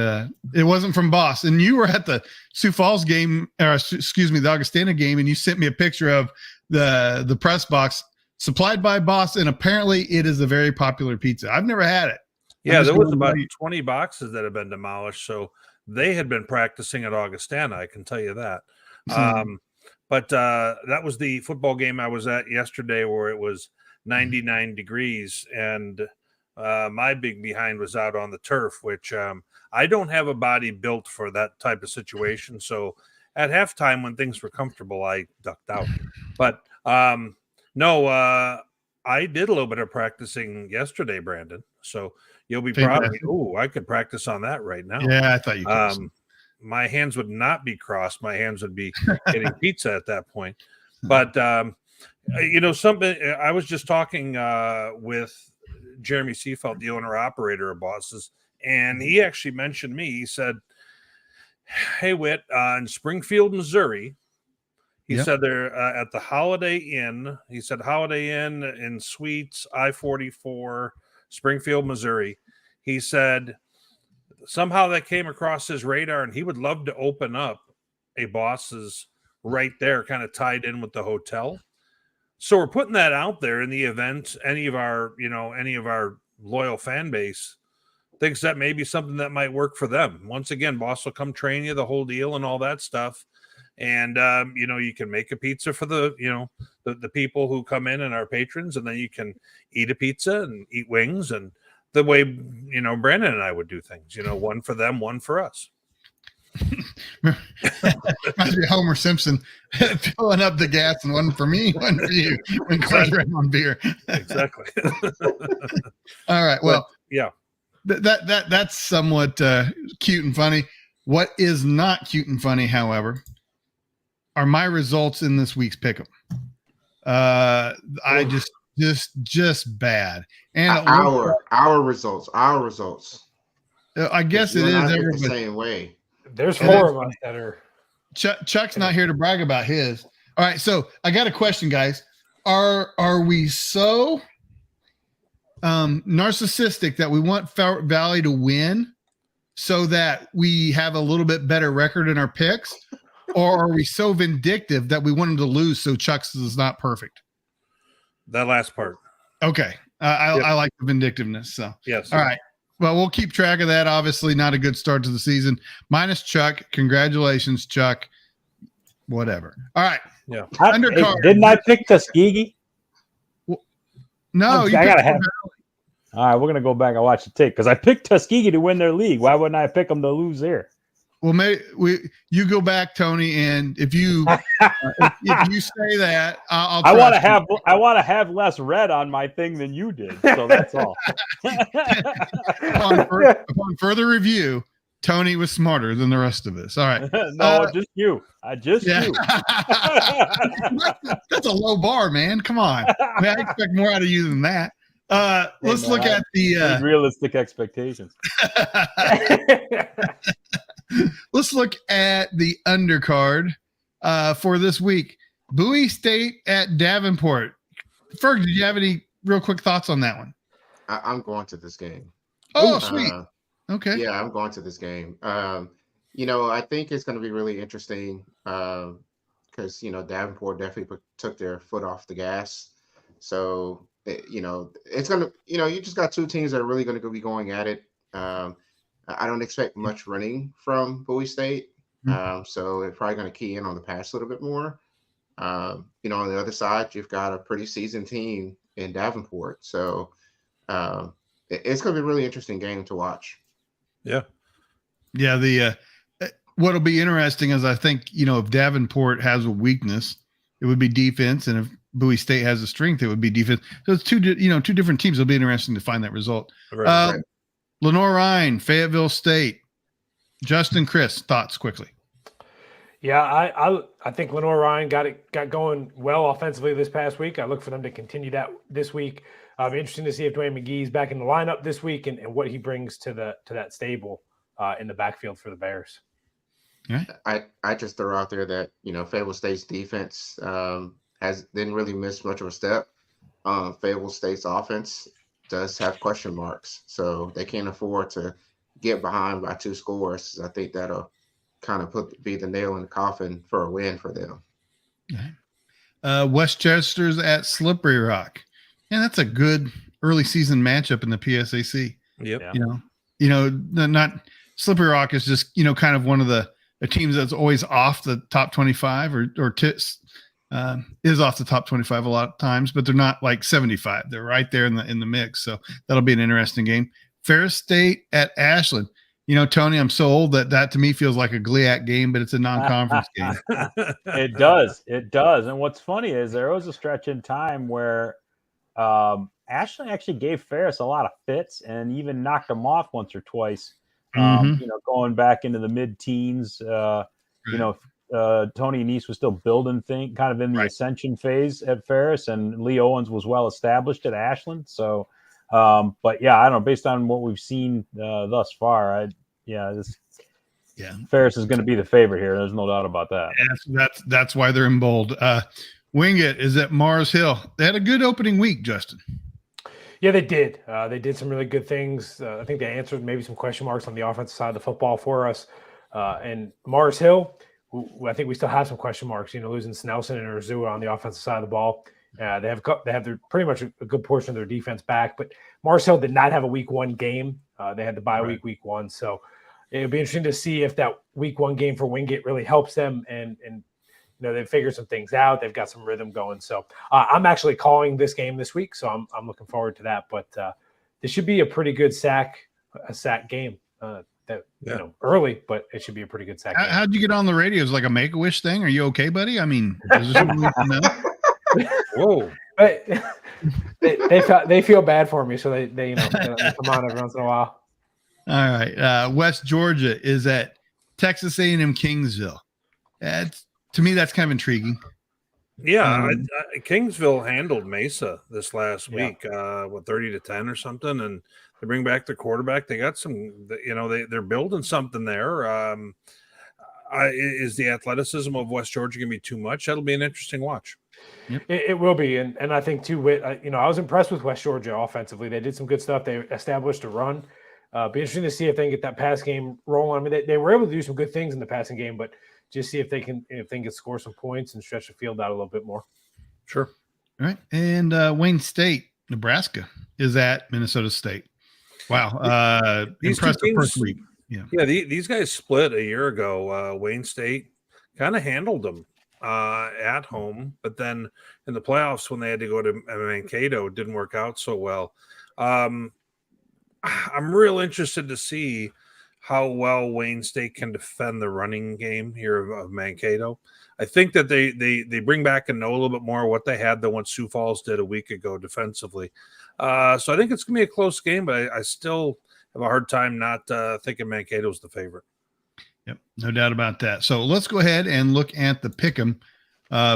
it wasn't from Boss. And you were at the Sioux Falls game, the Augustana game, and you sent me a picture of the press box supplied by Boss, and apparently it is a very popular pizza. I've never had it. Yeah, there was about 20 boxes that have been demolished, so they had been practicing at Augustana, I can tell you that. But that was the football game I was at yesterday where it was 99 degrees, and my big behind was out on the turf, which I don't have a body built for that type of situation. So at halftime when things were comfortable, I ducked out. But no, I did a little bit of practicing yesterday, Brandon. So you'll be proud of me. Oh, I could practice on that right now. Yeah, I thought you could. My hands would not be crossed. My hands would be getting pizza at that point. But, something I was just talking with Jeremy Seafelt, the owner-operator of Bosses, and he actually mentioned me. He said, hey, Whit, in Springfield, Missouri, he said they're at the Holiday Inn. He said Holiday Inn in Suites, I-44, Springfield, Missouri. He said somehow that came across his radar, and he would love to open up a Boss's right there, kind of tied in with the hotel. So we're putting that out there in the event any of our loyal fan base thinks that may be something that might work for them. Once again, Boss will come train you, the whole deal and all that stuff. And, you can make a pizza for the people who come in and our patrons, and then you can eat a pizza and eat wings and the way, Brandon and I would do things, one for them, one for us. Reminds me of Homer Simpson filling up the gas, and one for me, one for you, when Claire's ran on beer. Exactly. All right. Well, yeah, that's somewhat cute and funny. What is not cute and funny, however, are my results in this week's pick'em. I just bad. And our results. I guess it is everybody the same way. There's four of us that are. Chuck's not here to brag about his. All right, so I got a question, guys. Are we so narcissistic that we want Valley to win so that we have a little bit better record in our picks, or are we so vindictive that we want them to lose so Chuck's is not perfect? That last part. Okay. I like the vindictiveness. So yes. All right. Well, we'll keep track of that. Obviously not a good start to the season. Minus Chuck. Congratulations, Chuck. Whatever. All right. Yeah. Didn't I pick Tuskegee? No, I gotta have. All right, we're gonna go back and watch the tape because I picked Tuskegee to win their league. Why wouldn't I pick them to lose there? Well, you go back, Tony, and if you if you say that, I want to have less red on my thing than you did. So that's all. upon further review, Tony was smarter than the rest of us. All right, no, just you. You. That's a low bar, man. Come on, I expect more out of you than that. Let's look at the realistic expectations. Let's look at the undercard for this week. Bowie State at Davenport. Ferg, did you have any real quick thoughts on that one? I'm going to this game. Oh, sweet. Okay. Yeah, I'm going to this game. I think it's going to be really interesting because, Davenport definitely took their foot off the gas. So, it's going to, you just got two teams that are really going to be going at it. I don't expect much running from Bowie State. So they're probably going to key in on the pass a little bit more. On the other side, you've got a pretty seasoned team in Davenport. So it's going to be a really interesting game to watch. Yeah. Yeah. What'll be interesting is I think, if Davenport has a weakness, it would be defense. And if Bowie State has a strength, it would be defense. So it's two different teams. It'll be interesting to find that result. Right. Lenore Ryan, Fayetteville State. Justin, Chris, thoughts quickly. Yeah, I think Lenore Ryan got going well offensively this past week. I look for them to continue that this week. Interesting to see if Dwayne McGee's back in the lineup this week and what he brings to that stable in the backfield for the Bears. Yeah. I just throw out there that Fayetteville State's defense didn't really miss much of a step. Fayetteville State's offense does have question marks, so they can't afford to get behind by 2 scores. I think that'll kind of be the nail in the coffin for a win for them. Westchester's at Slippery Rock. And that's a good early season matchup in the PSAC. Yep. Yeah. Not Slippery Rock is just, kind of one of the teams that's always off the top 25 is off the top 25 a lot of times, but they're not like 75. They're right there in the mix. So that'll be an interesting game. Ferris State at Ashland. Tony, I'm so old that to me feels like a GLIAC game, but it's a non-conference game. It does. And what's funny is there was a stretch in time where Ashland actually gave Ferris a lot of fits and even knocked them off once or twice. Going back into the mid-teens. Tony Nese was still building kind of in the ascension phase at Ferris, and Lee Owens was well established at Ashland. So, but yeah, I don't know. Based on what we've seen thus far, Ferris is going to be the favorite here. There's no doubt about that. That's why they're in bold. Wingate is at Mars Hill. They had a good opening week, Justin. Yeah, they did. They did some really good things. I think they answered maybe some question marks on the offensive side of the football for us. And Mars Hill, I think we still have some question marks. Losing Snelson and Urzua on the offensive side of the ball. They have their pretty much a good portion of their defense back. But Mars Hill did not have a week 1 game. They had the bye week 1. So it'll be interesting to see if that week 1 game for Wingate really helps them and they've figured some things out. They've got some rhythm going. So I'm actually calling this game this week. So I'm looking forward to that. But this should be a pretty good sack game. Early, but it should be a pretty good sack game. How'd you get on the radio? Is it like a Make-A-Wish thing? Are you okay, buddy? I mean, is there something we can know? Whoa. But they feel bad for me, so they come on every once in a while. All right. West Georgia is at Texas A&M Kingsville. To me, that's kind of intriguing. Yeah, Kingsville handled Mesa this last week, 30-10 or something, and they bring back the quarterback. They got some, they're building something there. Is the athleticism of West Georgia going to be too much? That'll be an interesting watch. Yep. It will be, and I think too. I was impressed with West Georgia offensively. They did some good stuff. They established a run. Be interesting to see if they can get that pass game rolling. I mean, they were able to do some good things in the passing game, but just see if they can score some points and stretch the field out a little bit more. Sure. All right. And Wayne State, Nebraska is at Minnesota State. Wow. Impressive first week. Yeah. These guys split a year ago. Wayne State kind of handled them at home, but then in the playoffs when they had to go to Mankato, it didn't work out so well. I'm real interested to see how well Wayne State can defend the running game here of Mankato. I think that they bring back and know a little bit more what they had than what Sioux Falls did a week ago defensively. So I think it's going to be a close game, but I still have a hard time not thinking Mankato's the favorite. Yep, no doubt about that. So let's go ahead and look at the pick'em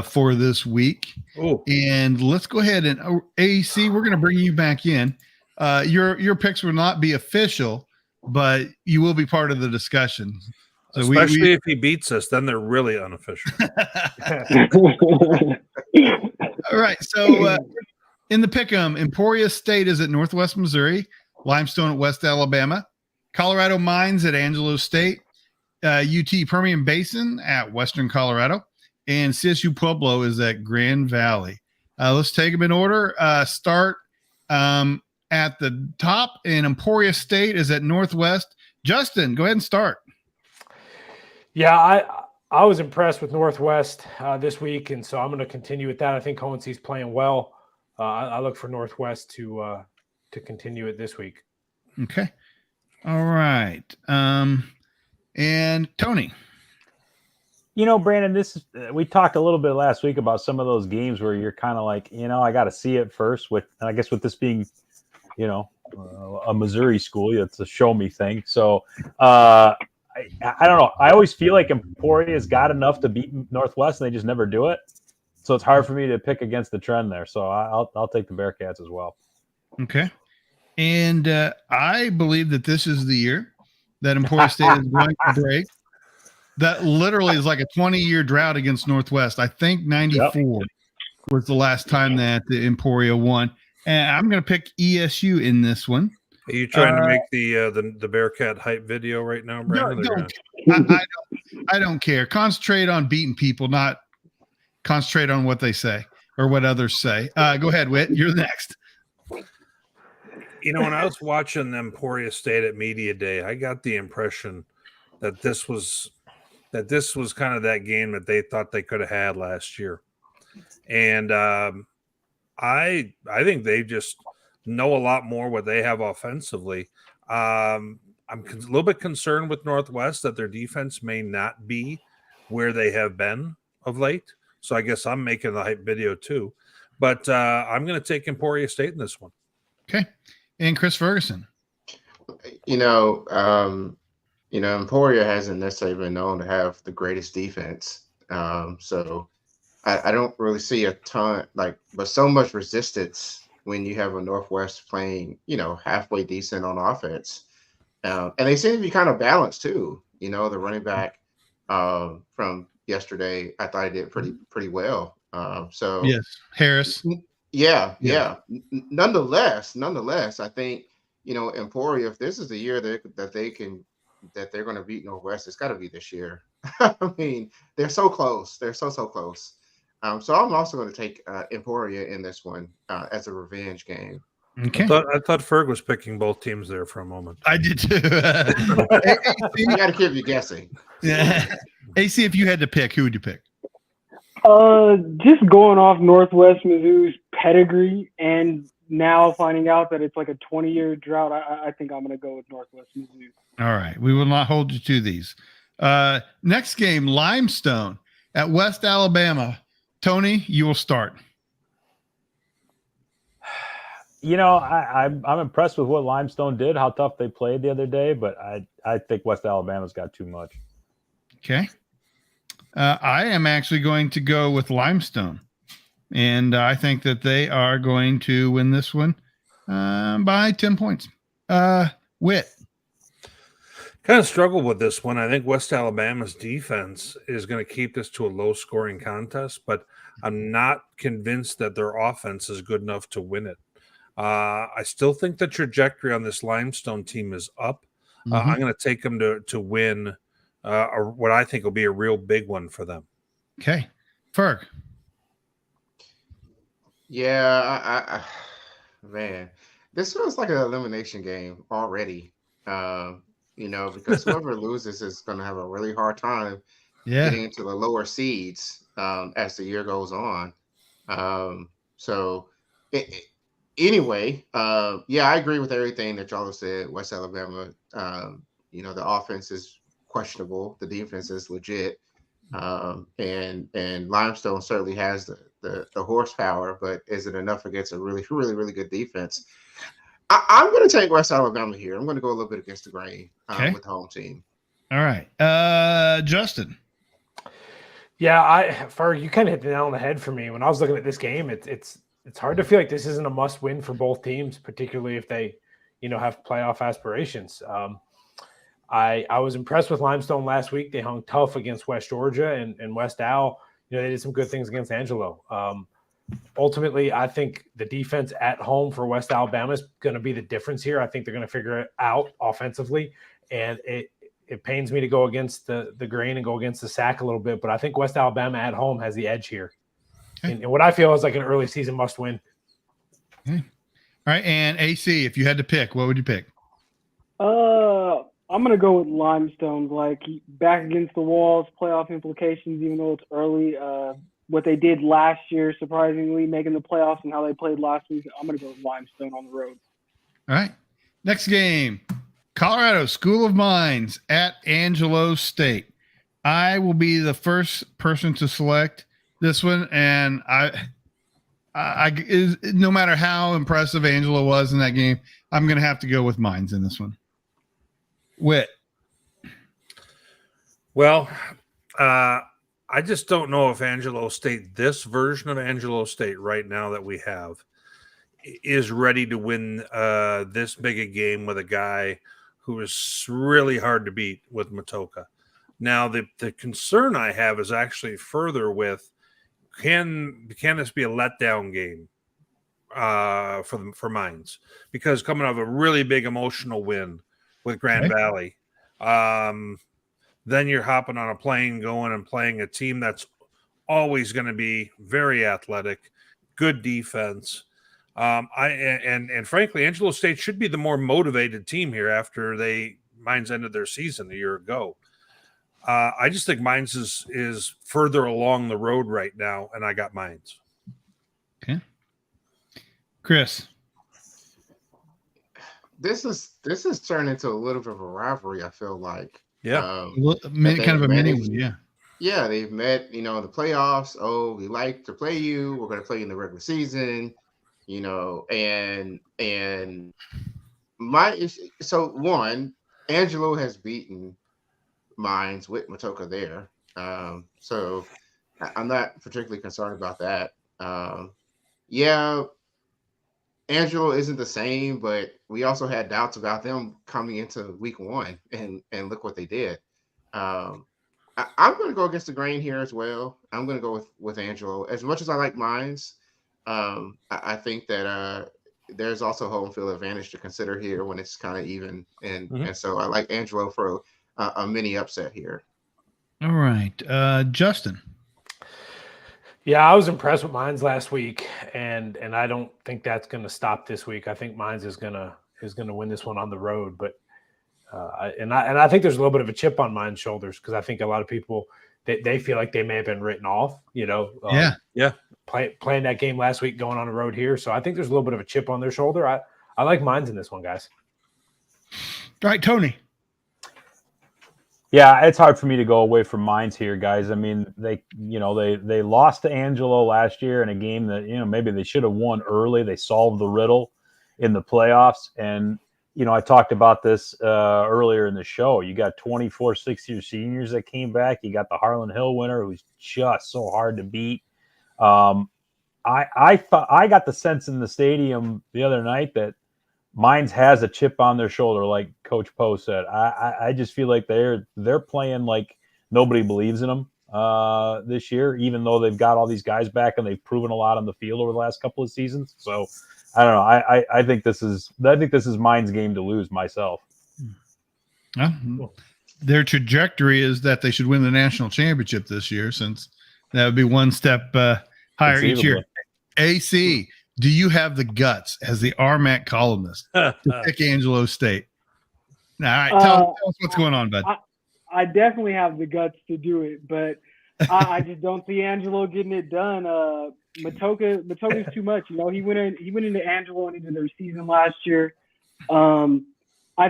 for this week. Ooh. And let's go ahead and AC, we're going to bring you back in. Your picks will not be official, but you will be part of the discussion. So especially if he beats us, then they're really unofficial. All right. So in the pick'em, Emporia State is at Northwest Missouri, Limestone at West Alabama, Colorado Mines at Angelo State, UT Permian Basin at Western Colorado, and CSU Pueblo is at Grand Valley. Let's take them in order. Start at the top, and Emporia State is at Northwest. Justin, go ahead and start. Yeah, I was impressed with Northwest this week, and so I'm going to continue with that. I think Hohensy's playing well. I look for Northwest to continue it this week. Okay. All right. And Tony. Brandon, we talked a little bit last week about some of those games where you're kind of like, I got to see it first. I guess with this being, a Missouri school, it's a show me thing. So I don't know. I always feel like Emporia's got enough to beat Northwest, and they just never do it. So it's hard for me to pick against the trend there. So I'll take the Bearcats as well. Okay. And I believe that this is the year that Emporia State is going to break. That literally is like a 20-year drought against Northwest. I think 94 was the last time that the Emporia won. And I'm going to pick ESU in this one. Are you trying to make the Bearcat hype video right now, Brandon? I don't care. Concentrate on beating people, not concentrate on what they say or what others say. Go ahead, Whit. You're next. When I was watching Emporia State at Media Day, I got the impression that this was kind of that game that they thought they could have had last year. And I think they just know a lot more what they have offensively. I'm a little bit concerned with Northwest that their defense may not be where they have been of late. So I guess I'm making the hype video too. But I'm going to take Emporia State in this one. Okay. And Chris Ferguson. Emporia hasn't necessarily been known to have the greatest defense. So I don't really see a ton, but so much resistance when you have a Northwest playing, halfway decent on offense. And they seem to be kind of balanced too. The running back from yesterday, I thought he did pretty well. So yes, Harris. Yeah. Nonetheless, I think Emporia, if this is the year that they're going to beat Northwest, it's got to be this year. I mean, they're so close. They're so close. So I'm also going to take Emporia in this one as a revenge game. Okay. I thought Ferg was picking both teams there for a moment. I did too. You got to keep you guessing. Yeah. AC, if you had to pick, who would you pick? Just going off Northwest Mizzou's pedigree and now finding out that it's like a 20-year drought, I think I'm going to go with Northwest Mizzou. All right. We will not hold you to these. Next game, Limestone at West Alabama. Tony, you will start. I'm impressed with what Limestone did, how tough they played the other day, but I think West Alabama's got too much. Okay. I am actually going to go with Limestone, and I think that they are going to win this one by 10 points. Whit. Kind of struggled with this one. I think West Alabama's defense is going to keep this to a low-scoring contest, but I'm not convinced that their offense is good enough to win it. I still think the trajectory on this Limestone team is up. I'm going to take them to win what I think will be a real big one for them. Okay. Ferg. Yeah, man, this feels like an elimination game already. Because whoever loses is going to have a really hard time getting into the lower seeds as the year goes on. Anyway, I agree with everything that y'all have said. West Alabama, the offense is questionable. The defense is legit. And Limestone certainly has the horsepower, but is it enough against a really, really, really good defense? I'm going to take West Alabama here. I'm going to go a little bit against the grain with the home team. All right. Justin. Yeah, Ferg, you kind of hit the nail on the head for me. When I was looking at this game, it's hard to feel like this isn't a must-win for both teams, particularly if they, have playoff aspirations. I was impressed with Limestone last week. They hung tough against West Georgia and West Al. They did some good things against Angelo. Ultimately, I think the defense at home for West Alabama is going to be the difference here. I think they're going to figure it out offensively, and it pains me to go against the grain and go against the sack a little bit, but I think West Alabama at home has the edge here. Okay. And what I feel is like an early season must win. Okay. All right, and AC, if you had to pick, what would you pick? I'm going to go with Limestone. Back against the walls, playoff implications, even though it's early. What they did last year, surprisingly, making the playoffs and how they played last week, I'm going to go with Limestone on the road. All right. Next game, Colorado School of Mines at Angelo State. I will be the first person to select this one, and I no matter how impressive Angelo was in that game, I'm going to have to go with Mines in this one. Whit. Well, I just don't know if Angelo State, this version of Angelo State right now that we have, is ready to win this big a game with a guy who is really hard to beat with Matoka. Now, the concern I have is actually further with can this be a letdown game for Mines? Because coming off a really big emotional win with Grand Valley, then you're hopping on a plane going and playing a team that's always going to be very athletic, good defense. And frankly, Angelo State should be the more motivated team here after Mines ended their season a year ago. I just think Mines is further along the road right now, and I got Mines. Okay, Chris. This is turned into a little bit of a rivalry. I feel like, Yeah, Kind of a mini one, yeah. Yeah, they've met, in the playoffs. Oh, we like to play you. We're going to play you in the regular season, and so one, Angelo has beaten Mines with Matoka there. So I'm not particularly concerned about that. Yeah, Angelo isn't the same, but we also had doubts about them coming into week one, and look what they did. I'm going to go against the grain here as well. I'm going to go with Angelo. As much as I like Mines, I think that there's also home field advantage to consider here when it's kind of even, and so I like Angelo for a mini upset here. All right, Justin. Yeah, I was impressed with Mines last week, and I don't think that's going to stop this week. I think Mines is gonna win this one on the road, but I think there's a little bit of a chip on Mines' shoulders because I think a lot of people they feel like they may have been written off. Playing that game last week, going on the road here, so I think there's a little bit of a chip on their shoulder. I like Mines in this one, guys. All right, Tony. Yeah, it's hard for me to go away from Mines here, guys. I mean, they lost to Angelo last year in a game that, maybe they should have won early. They solved the riddle in the playoffs. And, I talked about this earlier in the show. You got 24 six-year seniors that came back. You got the Harlan Hill winner, who's just so hard to beat. I got the sense in the stadium the other night that Mines has a chip on their shoulder, like Coach Poe said. I just feel like they're playing like nobody believes in them this year, even though they've got all these guys back and they've proven a lot on the field over the last couple of seasons. So I don't know. I think this is Mines' game to lose myself. Their trajectory is that they should win the national championship this year, since that would be one step higher each year. AC. Do you have the guts as the RMAC columnist to pick Angelo State? All right, tell us what's going on, bud. I definitely have the guts to do it, but I just don't see Angelo getting it done. Matoka's too much. He went into Angelo and into their season last year. I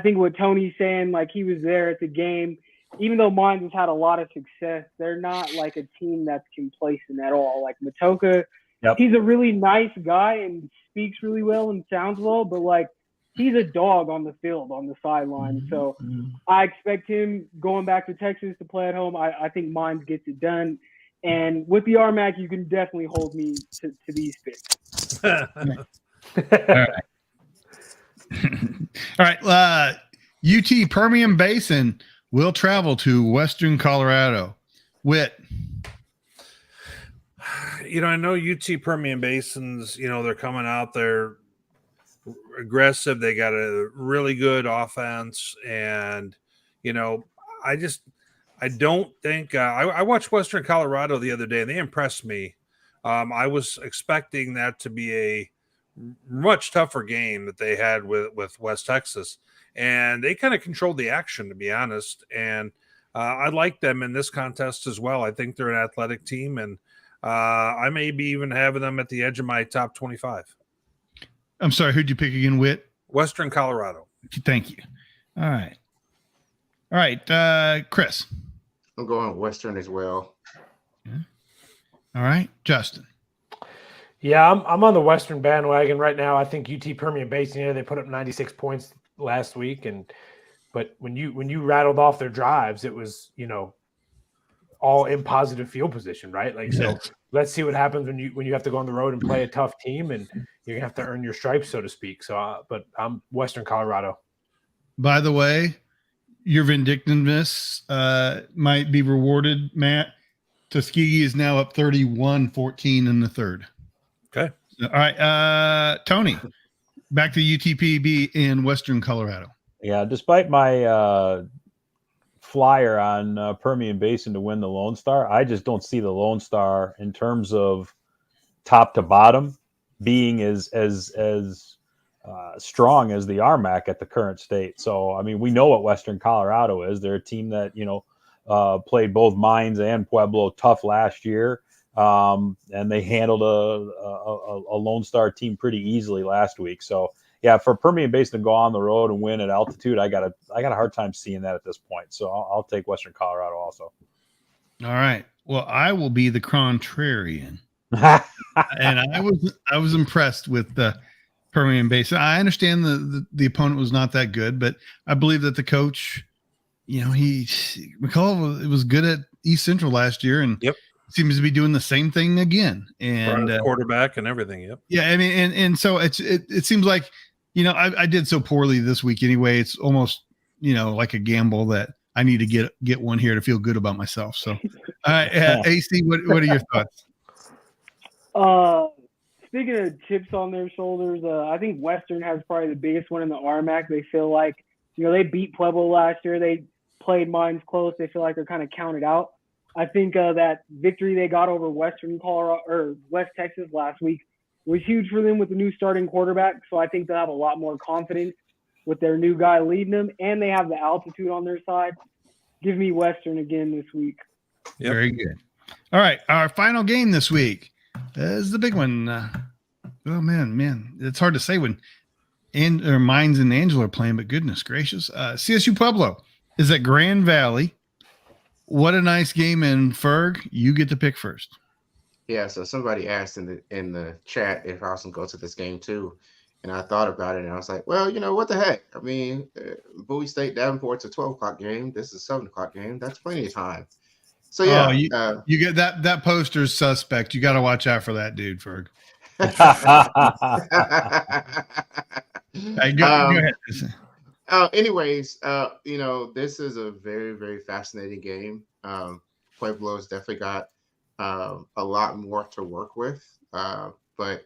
think what Tony's saying, like, he was there at the game. Even though Mines has had a lot of success, they're not like a team that's complacent at all. Like Matoka. Yep. He's a really nice guy and speaks really well and sounds well, but like he's a dog on the field, on the sideline. So I expect him going back to Texas to play at home. I think Mines gets it done. And with the RMAC, you can definitely hold me to these picks. All right. UT Permian Basin will travel to Western Colorado. Whit. I know UT Permian Basin's, they're coming out, they're aggressive. They got a really good offense. And, I don't think I watched Western Colorado the other day and they impressed me. I was expecting that to be a much tougher game that they had with West Texas. And they kind of controlled the action, to be honest. And I like them in this contest as well. I think they're an athletic team, and I may be even having them at the edge of my top 25. I'm sorry, who'd you pick again, Whit? Western Colorado. Thank you. All right, Chris. I'm going Western as well. Yeah. All right, Justin. Yeah, I'm on the Western bandwagon right now. I think UT Permian Basin, they put up 96 points last week, but when you rattled off their drives, it was all in positive field position, right? Like, so let's see what happens when you have to go on the road and play a tough team, and you're gonna have to earn your stripes, so to speak. So, but I'm Western Colorado. By the way, your vindictiveness might be rewarded, Matt. Tuskegee is now up 31-14 in the third. Okay. All right, Tony, back to UTPB in Western Colorado. Yeah, despite my flyer on Permian Basin to win the Lone Star. I just don't see the Lone Star in terms of top to bottom being as strong as the RMAC at the current state. So, I mean, we know what Western Colorado is. They're a team that, played both Mines and Pueblo tough last year. And they handled a Lone Star team pretty easily last week. So, yeah, for Permian Basin to go on the road and win at altitude, I got a hard time seeing that at this point. So I'll take Western Colorado also. All right. Well, I will be the contrarian. And I was impressed with the Permian Basin. I understand the opponent was not that good, but I believe that the coach, McCullough was good at East Central last year, and seems to be doing the same thing again. And quarterback and everything. Yep. Yeah, I mean, and so it seems like I did so poorly this week anyway. It's almost like a gamble that I need to get one here to feel good about myself. So, AC, what are your thoughts? Speaking of chips on their shoulders, I think Western has probably the biggest one in the RMAC. They feel like, they beat Pueblo last year. They played Mines close. They feel like they're kind of counted out. I think that victory they got over Western Colorado or West Texas last week was huge for them with the new starting quarterback. So I think they'll have a lot more confidence with their new guy leading them, and they have the altitude on their side. Give me Western again this week. Yep. Very good. All right, our final game this week is the big one. Oh man, it's hard to say when Mines and Angela are playing, but goodness gracious, CSU Pueblo is at Grand Valley. What a nice game, and Ferg, you get to pick first. Yeah, so somebody asked in the chat if I was going to go to this game too, and I thought about it, and I was like, well, what the heck? I mean, Bowie State Davenport's a 12 o'clock game. This is a 7 o'clock game. That's plenty of time. So yeah, you get that poster's suspect. You got to watch out for that dude, Ferg. Go ahead. Anyways, this is a very, very fascinating game. Pueblo's definitely got a lot more to work with. But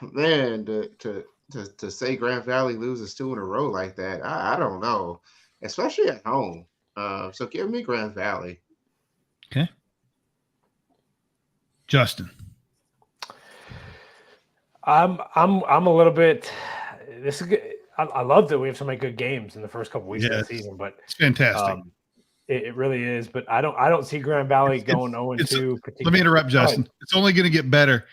man, to say Grand Valley loses 2 in a row like that, I don't know, especially at home. So give me Grand Valley. Okay. Justin. I'm a little bit. This is good. I love that we have so many good games in the first couple weeks of the season, but it's fantastic. It really is. But I don't see Grand Valley going 0-2. Let me interrupt, Justin. It's only going to get better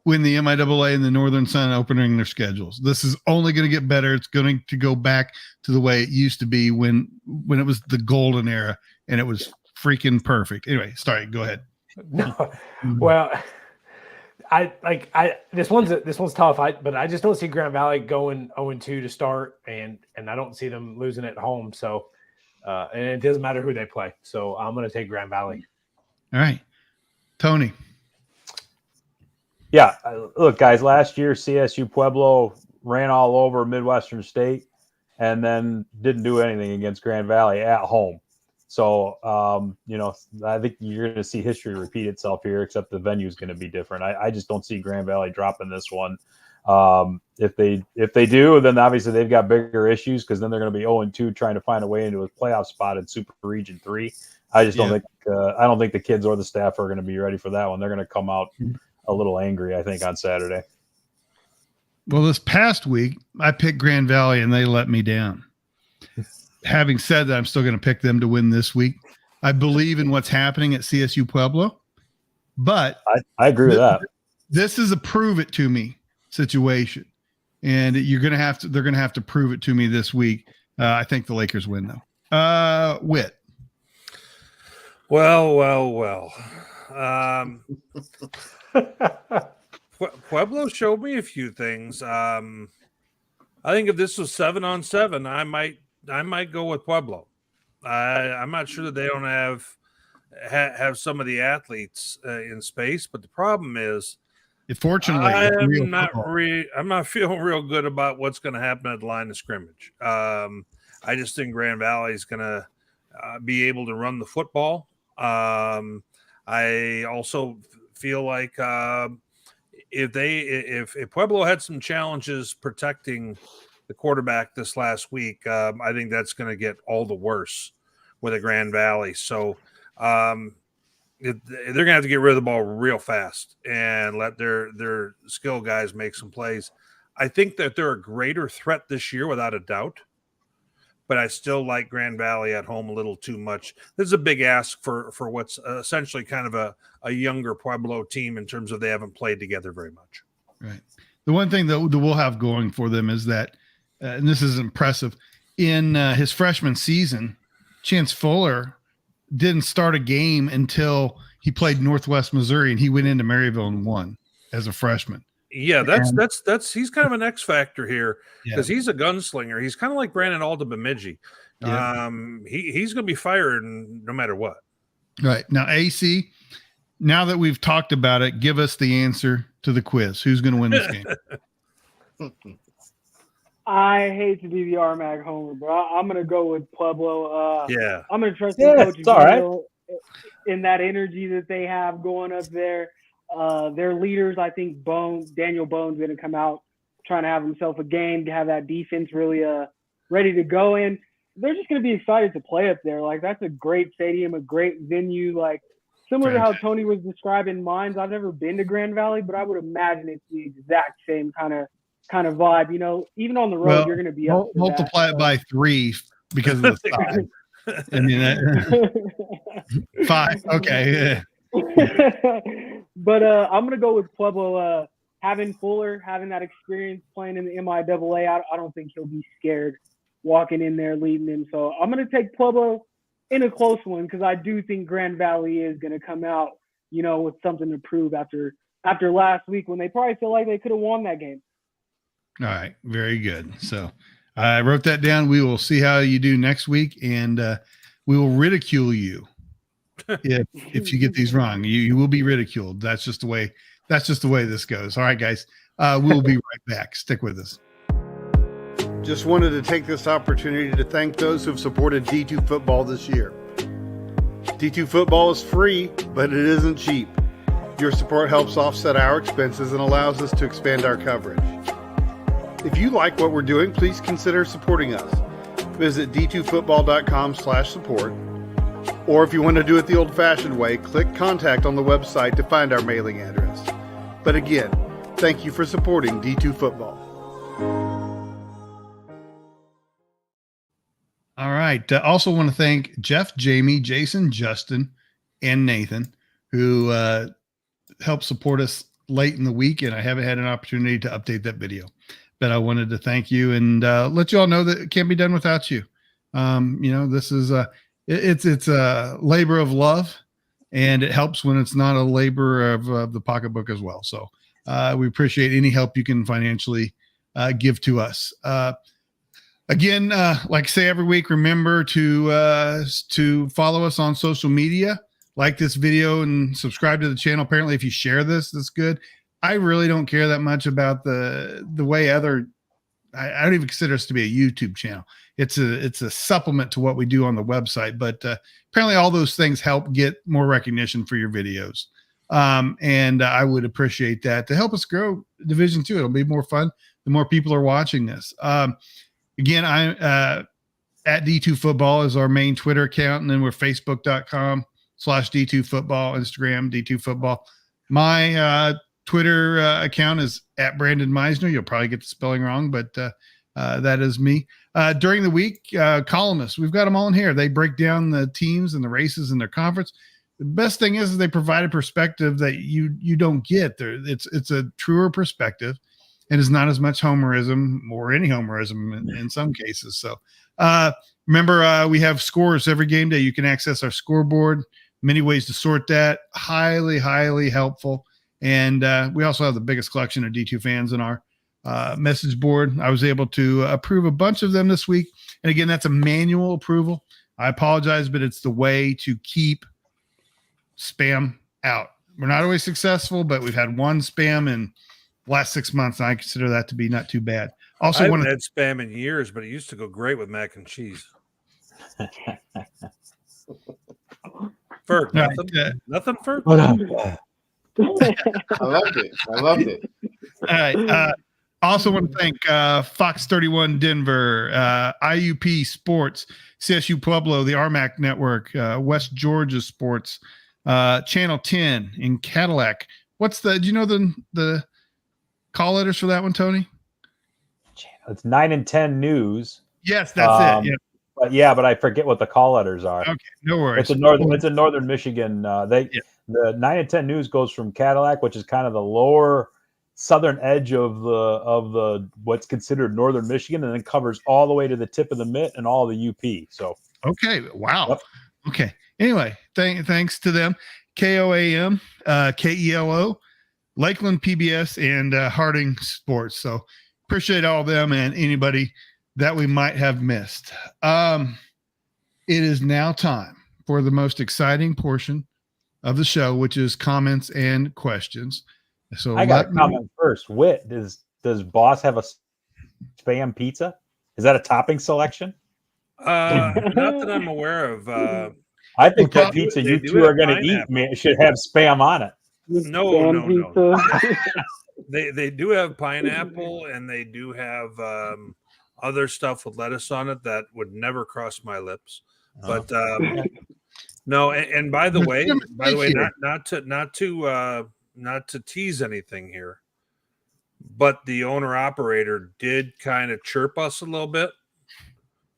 when the MIAA and the Northern Sun are opening their schedules. This is only going to get better. It's going to go back to the way it used to be when it was the golden era and it was freaking perfect. Anyway, sorry, go ahead. No, well, this one's tough. But I just don't see Grand Valley going 0-2 to start, and I don't see them losing at home. So, and it doesn't matter who they play. So I'm going to take Grand Valley. All right, Tony. Yeah, look, guys. Last year, CSU Pueblo ran all over Midwestern State, and then didn't do anything against Grand Valley at home. So, I think you're going to see history repeat itself here, except the venue is going to be different. I just don't see Grand Valley dropping this one. If they do, then obviously they've got bigger issues because then they're going to be 0-2 trying to find a way into a playoff spot in Super Region 3. I just don't think I don't think the kids or the staff are going to be ready for that one. They're going to come out a little angry, I think, on Saturday. Well, this past week I picked Grand Valley and they let me down. Having said that, I'm still going to pick them to win this week. I believe in what's happening at CSU Pueblo, but I agree with that. This is a prove it to me situation, and they're going to have to prove it to me this week. I think the Lakers win though. Whit. Well. Pueblo showed me a few things. I think if this was 7-on-7, I might go with Pueblo. I'm not sure that they don't have some of the athletes in space, but the problem is, fortunately, I'm not feeling real good about what's going to happen at the line of scrimmage. I just think Grand Valley is going to be able to run the football. I also feel like if Pueblo had some challenges protecting the quarterback this last week, I think that's going to get all the worse with a Grand Valley. So they're going to have to get rid of the ball real fast and let their skill guys make some plays. I think that they're a greater threat this year without a doubt, but I still like Grand Valley at home a little too much. This is a big ask for what's essentially kind of a younger Pueblo team in terms of they haven't played together very much. Right. The one thing that we'll have going for them is that, and this is impressive, in his freshman season, Chance Fuller didn't start a game until he played Northwest Missouri, and he went into Maryville and won as a freshman. Yeah, that's he's kind of an X factor here because Yeah. he's a gunslinger. He's kind of like Brandon Alda Bemidji. Yeah. He's going to be firing no matter what. Right. Now, AC, now that we've talked about it, give us the answer to the quiz. Who's going to win this game? I hate to be the RMAG homer, but I'm going to go with Pueblo. Yeah. I'm going to trust in Coach it's all right. Vito in that energy that they have going up there. Their leaders, I think Daniel Bone's going to come out trying to have himself a game to have that defense really ready to go in. They're just going to be excited to play up there. Like, that's a great stadium, a great venue. Like, similar to how Tony was describing Mines. I've never been to Grand Valley, but I would imagine it's the exact same kind of vibe. You know, even on the road, you're going to be up to multiply it by 3 because of the size. I mean, 5. Okay. But I'm going to go with Pueblo. Having Fuller, having that experience playing in the MIAA, I don't think he'll be scared walking in there leading him. So I'm going to take Pueblo in a close one because I do think Grand Valley is going to come out, you know, with something to prove after last week when they probably feel like they could have won that game. All right. Very good. So I wrote that down. We will see how you do next week, and we will ridicule you if you get these wrong. You will be ridiculed. That's just the way this goes. All right, guys. We'll be right back. Stick with us. Just wanted to take this opportunity to thank those who have supported D2 Football this year. D2 Football is free, but it isn't cheap. Your support helps offset our expenses and allows us to expand our coverage. If you like what we're doing, please consider supporting us. Visit d2football.com/support. Or if you want to do it the old-fashioned way, click contact on the website to find our mailing address. But again, thank you for supporting D2 Football. All right. Also want to thank Jeff, Jamie, Jason, Justin, and Nathan, who helped support us late in the week, and I haven't had an opportunity to update that video. But I wanted to thank you and let you all know that it can't be done without you. You know, this is it's a labor of love, and it helps when it's not a labor of the pocketbook as well. So we appreciate any help you can financially give to us. Again, like I say every week, remember to follow us on social media, like this video, and subscribe to the channel. Apparently, if you share this, that's good. I really don't care that much about the way I don't even consider us to be a YouTube channel. It's a supplement to what we do on the website, but apparently all those things help get more recognition for your videos. And I would appreciate that to help us grow Division II. It'll be more fun the more people are watching this. Again, I'm at D2Football is our main Twitter account, and then we're facebook.com/D2Football, Instagram D2Football. My Twitter account is at Brandon Meisner. You'll probably get the spelling wrong, but that is me. During the week, columnists, we've got them all in here. They break down the teams and the races in their conference. The best thing is they provide a perspective that you don't get there. It's a truer perspective, and is not as much homerism or any homerism in some cases. So remember, we have scores every game day. You can access our scoreboard. Many ways to sort that. Highly, highly helpful. And we also have the biggest collection of D2 fans in our message board. I was able to approve a bunch of them this week. And again, that's a manual approval. I apologize, but it's the way to keep spam out. We're not always successful, but we've had one spam in the last 6 months, and I consider that to be not too bad. Also, I haven't had spam in years, but it used to go great with mac and cheese. Ferg, nothing? Nothing, Ferg? I loved it. All right. Also want to thank Fox 31 Denver, IUP Sports, CSU Pueblo, the RMAC Network, West Georgia Sports, Channel 10 in Cadillac. Do you know the call letters for that one, Tony? It's 9 and 10 News. Yes, that's it. Yeah. But I forget what the call letters are. Okay, no worries. It's in northern Michigan. The 9 and 10 News goes from Cadillac, which is kind of the lower southern edge of the what's considered northern Michigan, and then covers all the way to the tip of the mitt and all the UP. So wow. Yep. Okay. Anyway, thanks to them. KOAM, KELO, Lakeland PBS, and Harding Sports. So appreciate all of them and anybody that we might have missed. It is now time for the most exciting portion of the show, which is comments and questions. So I got a comment first. Whit, does Boss have a spam pizza? Is that a topping selection? Not that I'm aware of. I think that pizza you two are going to eat should have spam on it. No. They do have pineapple, and they do have other stuff with lettuce on it that would never cross my lips. But no, and by the way, not to tease anything here, but the owner operator did kind of chirp us a little bit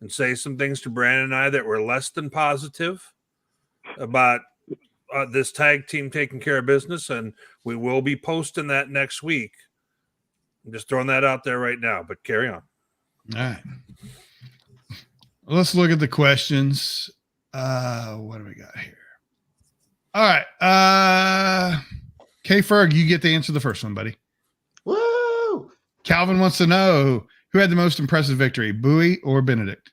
and say some things to Brandon and I that were less than positive about this tag team taking care of business, and we will be posting that next week. I'm just throwing that out there right now, but carry on. All right. Let's look at the questions. What do we got here? All right. K Ferg, you get to answer the first one, buddy. Woo! Calvin wants to know who had the most impressive victory, Bowie or Benedict?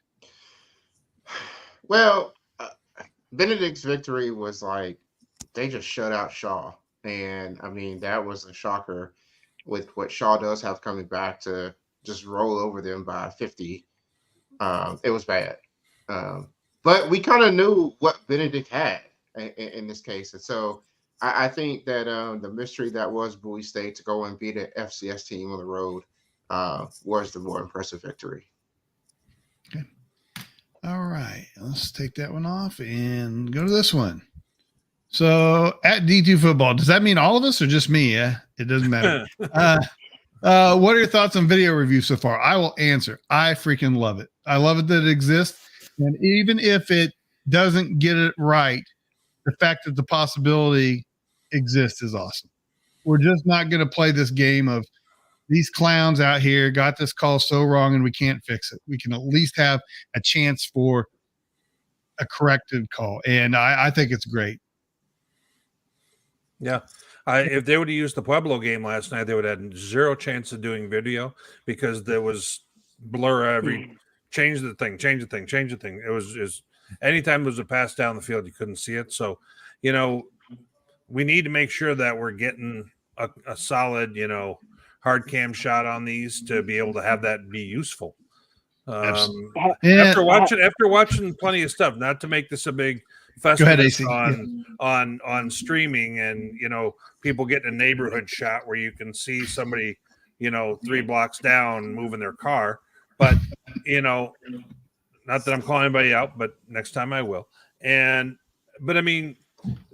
Well, Benedict's victory was like they just shut out Shaw. And I mean, that was a shocker with what Shaw does have coming back to just roll over them by 50. It was bad. But we kind of knew what Benedict had in this case. And so I think that the mystery that was Bowie State to go and beat an FCS team on the road was the more impressive victory. Okay. All right. Let's take that one off and go to this one. So at D2Football, does that mean all of us or just me? Yeah, it doesn't matter. What are your thoughts on video review so far? I will answer. I freaking love it. I love it that it exists. And even if it doesn't get it right, the fact that the possibility exists is awesome. We're just not going to play this game of these clowns out here got this call so wrong and we can't fix it. We can at least have a chance for a corrective call. And I think it's great. Yeah. If they would have used the Pueblo game last night, they would have had zero chance of doing video because there was blur every change the thing. It was just anytime there was a pass down the field, you couldn't see it. So, we need to make sure that we're getting a solid, hard cam shot on these to be able to have that be useful. After watching plenty of stuff, not to make this a big festival on streaming and people getting a neighborhood shot where you can see somebody 3 blocks down moving their car, but not that I'm calling anybody out, but next time I will. But I mean,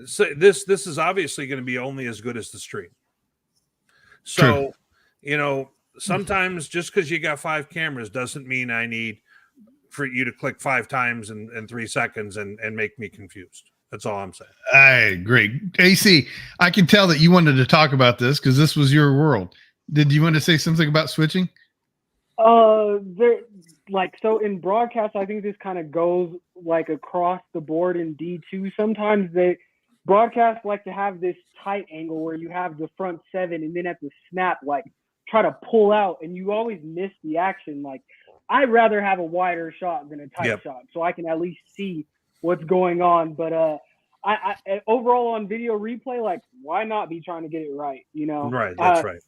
so this is obviously going to be only as good as the stream. So sometimes just because you got 5 cameras doesn't mean I need for you to click 5 times in 3 seconds and make me confused. That's all I'm saying. I agree. AC, I can tell that you wanted to talk about this because this was your world. Did you want to say something about switching? So in broadcast, I think this kind of goes like across the board in D2. Sometimes broadcasts like to have this tight angle where you have the front 7 and then at the snap, like try to pull out and you always miss the action. Like I'd rather have a wider shot than a tight shot so I can at least see what's going on. But I overall on video replay, like why not be trying to get it right? Right. That's right.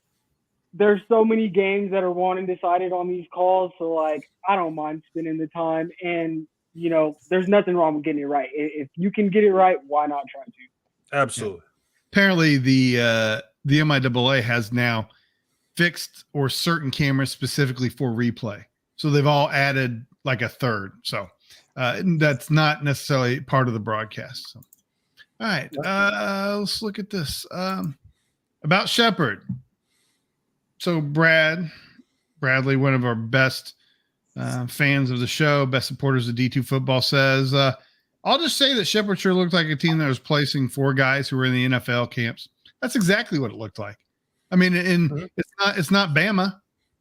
There's so many games that are won and decided on these calls. So like, I don't mind spending the time and there's nothing wrong with getting it right. If you can get it right, why not try to? Absolutely. Apparently the MIAA has now fixed or certain cameras specifically for replay. So they've all added like a third. So that's not necessarily part of the broadcast. So, all right, let's look at this. About Shepard. So Bradley, one of our best fans of the show, best supporters of D2 Football, says, I'll just say that Shepard sure looked like a team that was placing 4 guys who were in the NFL camps. That's exactly what it looked like. I mean, it's not Bama.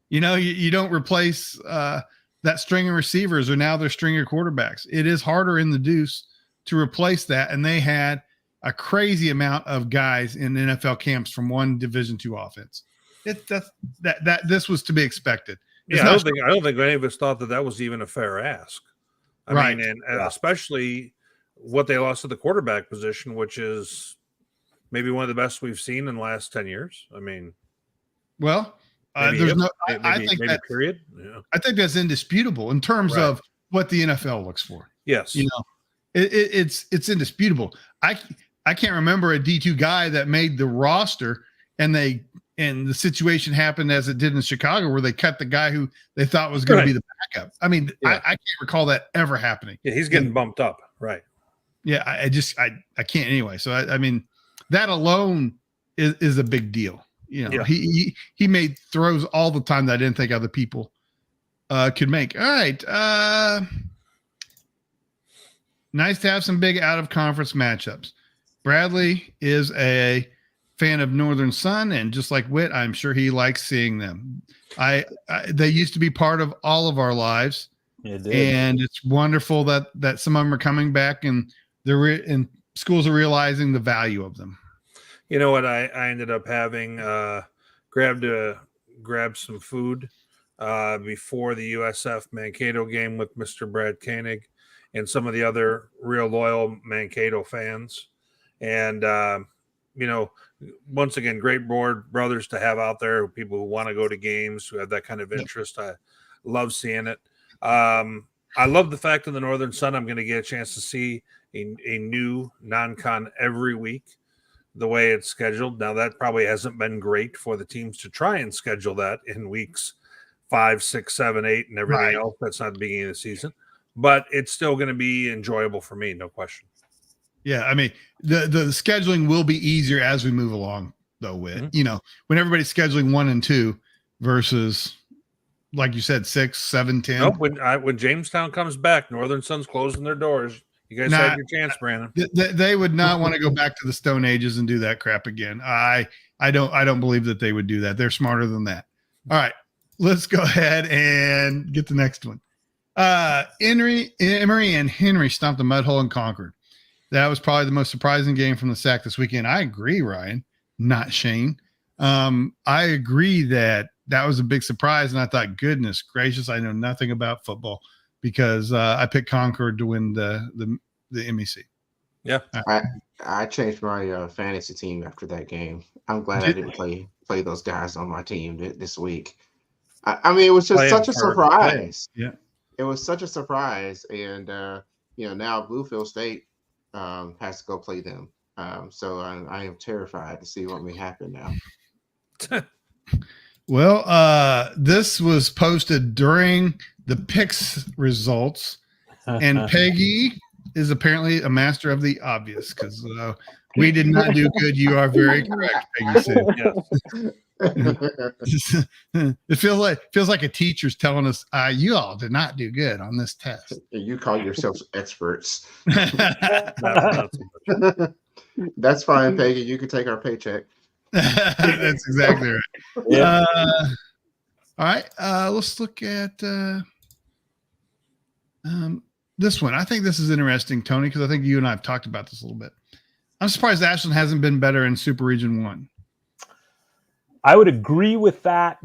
You don't replace that string of receivers, or now their string of quarterbacks. It is harder in the deuce to replace that, and they had a crazy amount of guys in NFL camps from one Division II offense. This was to be expected. I don't think any of us thought that was even a fair ask. I mean, and especially what they lost at the quarterback position, which is maybe one of the best we've seen in the last 10 years. I mean, well, I think period. Yeah. I think that's indisputable in terms of what the NFL looks for. Yes. It's indisputable. I can't remember a D2 guy that made the roster and the situation happened as it did in Chicago, where they cut the guy who they thought was going to be the backup. I mean, I can't recall that ever happening. Yeah, he's getting bumped up, right? Yeah, I can't anyway. So I mean, that alone is a big deal. He made throws all the time that I didn't think other people could make. All right, nice to have some big out of conference matchups. Bradley is a fan of Northern Sun, and just like Whit, I'm sure he likes seeing them. They used to be part of all of our lives, and it's wonderful that some of them are coming back, and and schools are realizing the value of them. You know what? I ended up having grabbed some food before the USF Mankato game with Mr. Brad Koenig and some of the other real loyal Mankato fans, and once again, great brothers to have out there, people who want to go to games, who have that kind of interest. I love seeing it. I love the fact in the Northern Sun, I'm going to get a chance to see a new non-con every week, the way it's scheduled. Now, that probably hasn't been great for the teams to try and schedule that in weeks 5, 6, 7, 8, and everything else. That's not the beginning of the season, but it's still going to be enjoyable for me, no question. Yeah, I mean, the scheduling will be easier as we move along, though. When everybody's scheduling 1 and 2 versus, like you said, 6, 7, 10. Nope, when Jamestown comes back, Northern Sun's closing their doors. You guys had your chance, Brandon. They would not want to go back to the Stone Ages and do that crap again. I don't believe that they would do that. They're smarter than that. All right, let's go ahead and get the next one. Emory and Henry stomped the mud hole in Concord. That was probably the most surprising game from the SAC this weekend. I agree, Ryan, not Shane. I agree that was a big surprise, and I thought, goodness gracious, I know nothing about football because I picked Concord to win the MEC. Yeah, I changed my fantasy team after that game. I'm glad I didn't play those guys on my team this week. I mean, it was just such a surprise. Yeah, it was such a surprise, and now Bluefield State has to go play them. So I am terrified to see what may happen now. Well, this was posted during the picks results, and Peggy is apparently a master of the obvious because we did not do good. You are very correct, Peggy said. It feels like a teacher's telling us, you all did not do good on this test. You call yourselves experts. No, That's fine, Peggy. You can take our paycheck. That's exactly right. Yeah. All right. Let's look at this one. I think this is interesting, Tony, because I think you and I have talked about this a little bit. I'm surprised Ashland hasn't been better in Super Region 1. I would agree with that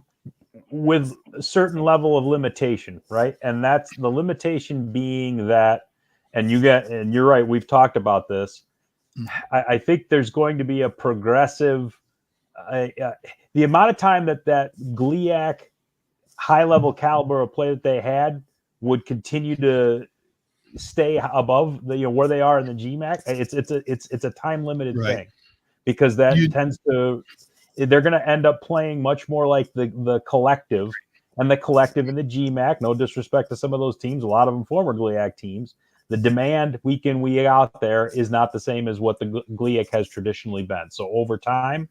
with a certain level of limitation, right? And that's the limitation being that, and you're right, we've talked about this. I think there's going to be a progressive, the amount of time that GLIAC high-level caliber of play that they had would continue to stay above where they are in the GMAC. It's a time-limited thing because that tends to they're going to end up playing much more like the collective and the collective in the GMAC. No disrespect to some of those teams, a lot of them former GLIAC teams. The demand week in, week out there is not the same as what the GLIAC has traditionally been. So over time,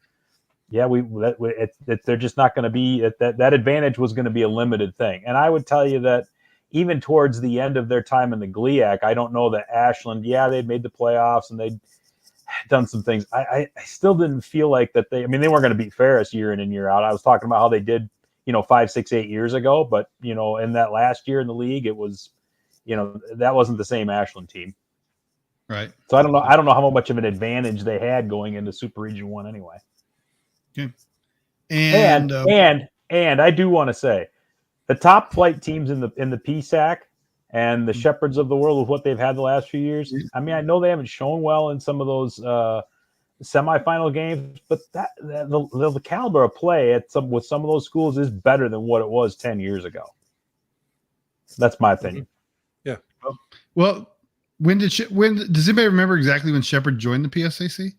yeah, they're just not going to be that advantage was going to be a limited thing. And I would tell you that even towards the end of their time in the GLIAC, I don't know that Ashland, they'd made the playoffs and they'd done some things. I still didn't feel like that they weren't going to beat Ferris year in and year out. I was talking about how they did, 5, 6, 8 years ago, but in that last year in the league, it was, that wasn't the same Ashland team. Right. So I don't know how much of an advantage they had going into Super Region 1 anyway. Okay. And I do want to say the top flight teams in the PSAC and the Shepherds of the world with what they've had the last few years. I mean, I know they haven't shown well in some of those semifinal games, but the caliber of play with some of those schools is better than what it was 10 years ago. That's my opinion. Yeah. Well, when does anybody remember exactly when Shepherd joined the PSAC?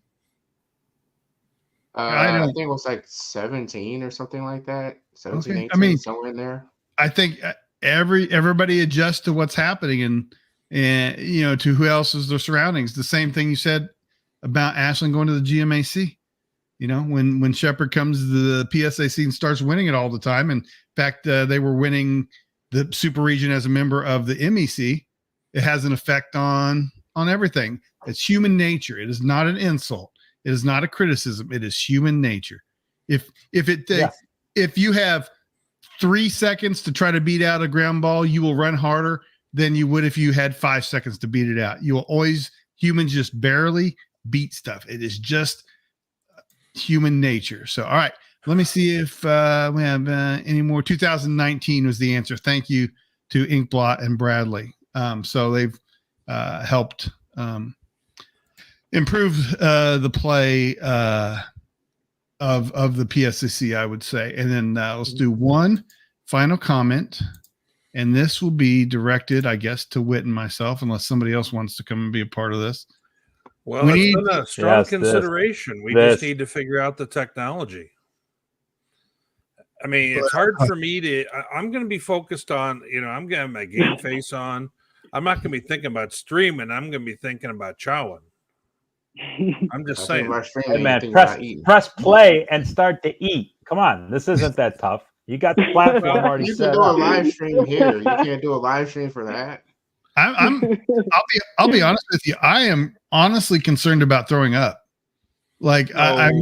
I think it was like 17 or something like that. 17, Okay. 18, somewhere in there. I think everybody adjusts to what's happening and to who else is their surroundings. The same thing you said about Ashland going to the GMAC. When Shepherd comes to the PSAC and starts winning it all the time. In fact, they were winning the Super Region as a member of the MEC. It has an effect on everything. It's human nature. It is not an insult. It is not a criticism. It is human nature. If you have 3 seconds to try to beat out a ground ball, you will run harder than you would if you had 5 seconds to beat it out. Humans just barely beat stuff. It is just human nature. So, all right, let me see if we have any more. 2019 was the answer. Thank you to Inkblot and Bradley. So they've helped improve the play of the PSAC, I would say. And then let's do one final comment. And this will be directed, I guess, to Whit and myself, unless somebody else wants to come and be a part of this. Well, it's been a strong consideration. We just need to figure out the technology. I mean, it's hard for me to – I'm going to be focused on – I'm going to have my game face on. I'm not going to be thinking about streaming. I'm going to be thinking about chowing. I'm just saying. Hey, man, press play and start to eat. Come on. This isn't that tough. You got the platform already set up. You can do a live stream here. You can't do a live stream for that. I'll be honest with you. I am honestly concerned about throwing up. Like I'm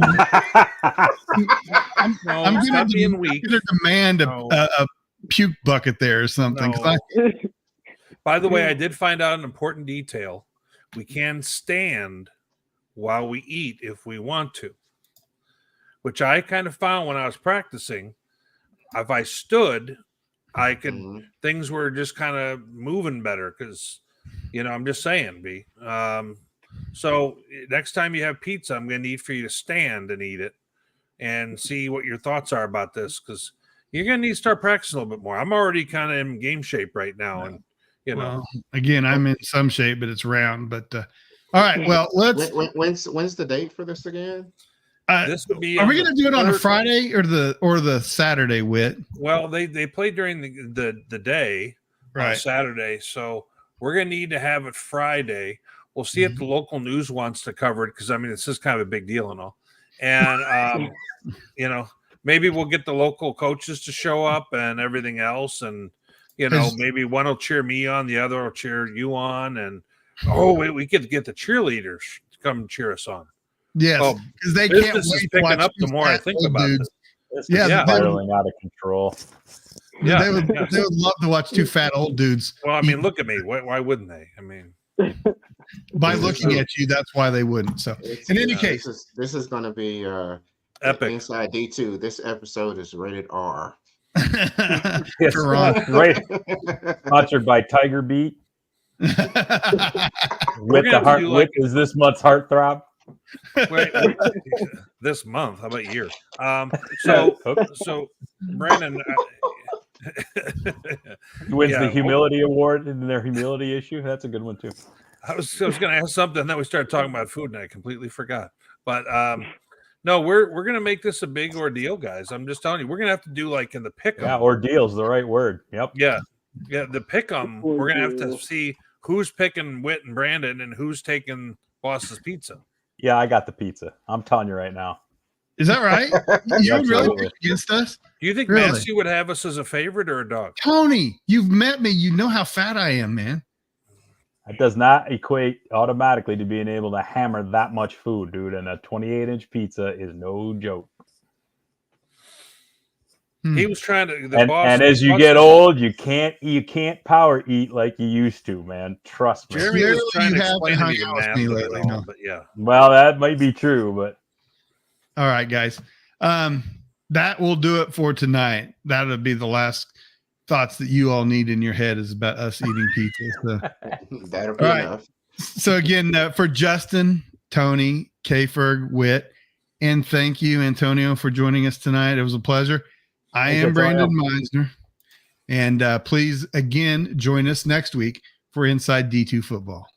going to demand a puke bucket there or something. No. By the way, I did find out an important detail. We can stand while we eat if we want to, which I kind of found when I was practicing. If I stood, I could things were just kind of moving better because, I'm just saying, B. So next time you have pizza, I'm going to need for you to stand and eat it and see what your thoughts are about this because you're going to need to start practicing a little bit more. I'm already kind of in game shape right now. And, Well, again, I'm in some shape, but it's round. But all right, well, let's. When's the date for this again? This would be. Are we going to do it on a Friday or the Saturday, Whit? Well, they play during the day, right? Saturday, so we're going to need to have it Friday. We'll see if the local news wants to cover it because this is kind of a big deal and all. And maybe we'll get the local coaches to show up and everything else, and maybe one will cheer me on, the other will cheer you on, and we could get the cheerleaders to come cheer us on. Yes, because they can't wait is picking up the more I think about it. This is spiraling out of control. Yeah, they would love to watch two fat old dudes. Well, look at me. Why wouldn't they? By looking at you, that's why they wouldn't. So, in any case, this is going to be epic. Inside D2. This episode is rated R. Yes, right. Sponsored by Tiger Beat. With the heart, is this month's heartthrob? Wait, this month? How about year? So Brandon wins the humility award in their humility issue. That's a good one too. I was going to ask something, then we started talking about food, and I completely forgot. But No, we're gonna make this a big ordeal, guys. I'm just telling you, we're gonna have to do like in the pick 'em. Yeah, ordeal's the right word. Yep. Yeah, the pick 'em. We're gonna have to Ordeal. see who's picking Whit and Brandon and who's taking Boss's Pizza. Yeah, I got the pizza. I'm telling you right now. Is that right? You would really Absolutely. pick against us? Do you think Really? Massey would have us as a favorite or a dog? Tony, you've met me. You know how fat I am, man. That does not equate automatically to being able to hammer that much food, dude. And a 28-inch pizza is no joke. Hmm. He was trying to. And as you get old, you can't power eat like you used to, man. Trust me. Jeremy was Clearly trying to you haven't explain to hung me the out with math me of it lately, all, no. but yeah. Well, that might be true, but All right, guys. That will do it for tonight. That'll be the last thoughts that you all need in your head is about us eating pizza. So, That'll be All right. enough. so again, for Justin, Tony, K-Ferg, Whit, and thank you, Antonio, for joining us tonight. It was a pleasure. I Thank am you, Brandon Antonio. Meisner. And please, again, join us next week for Inside D2 Football.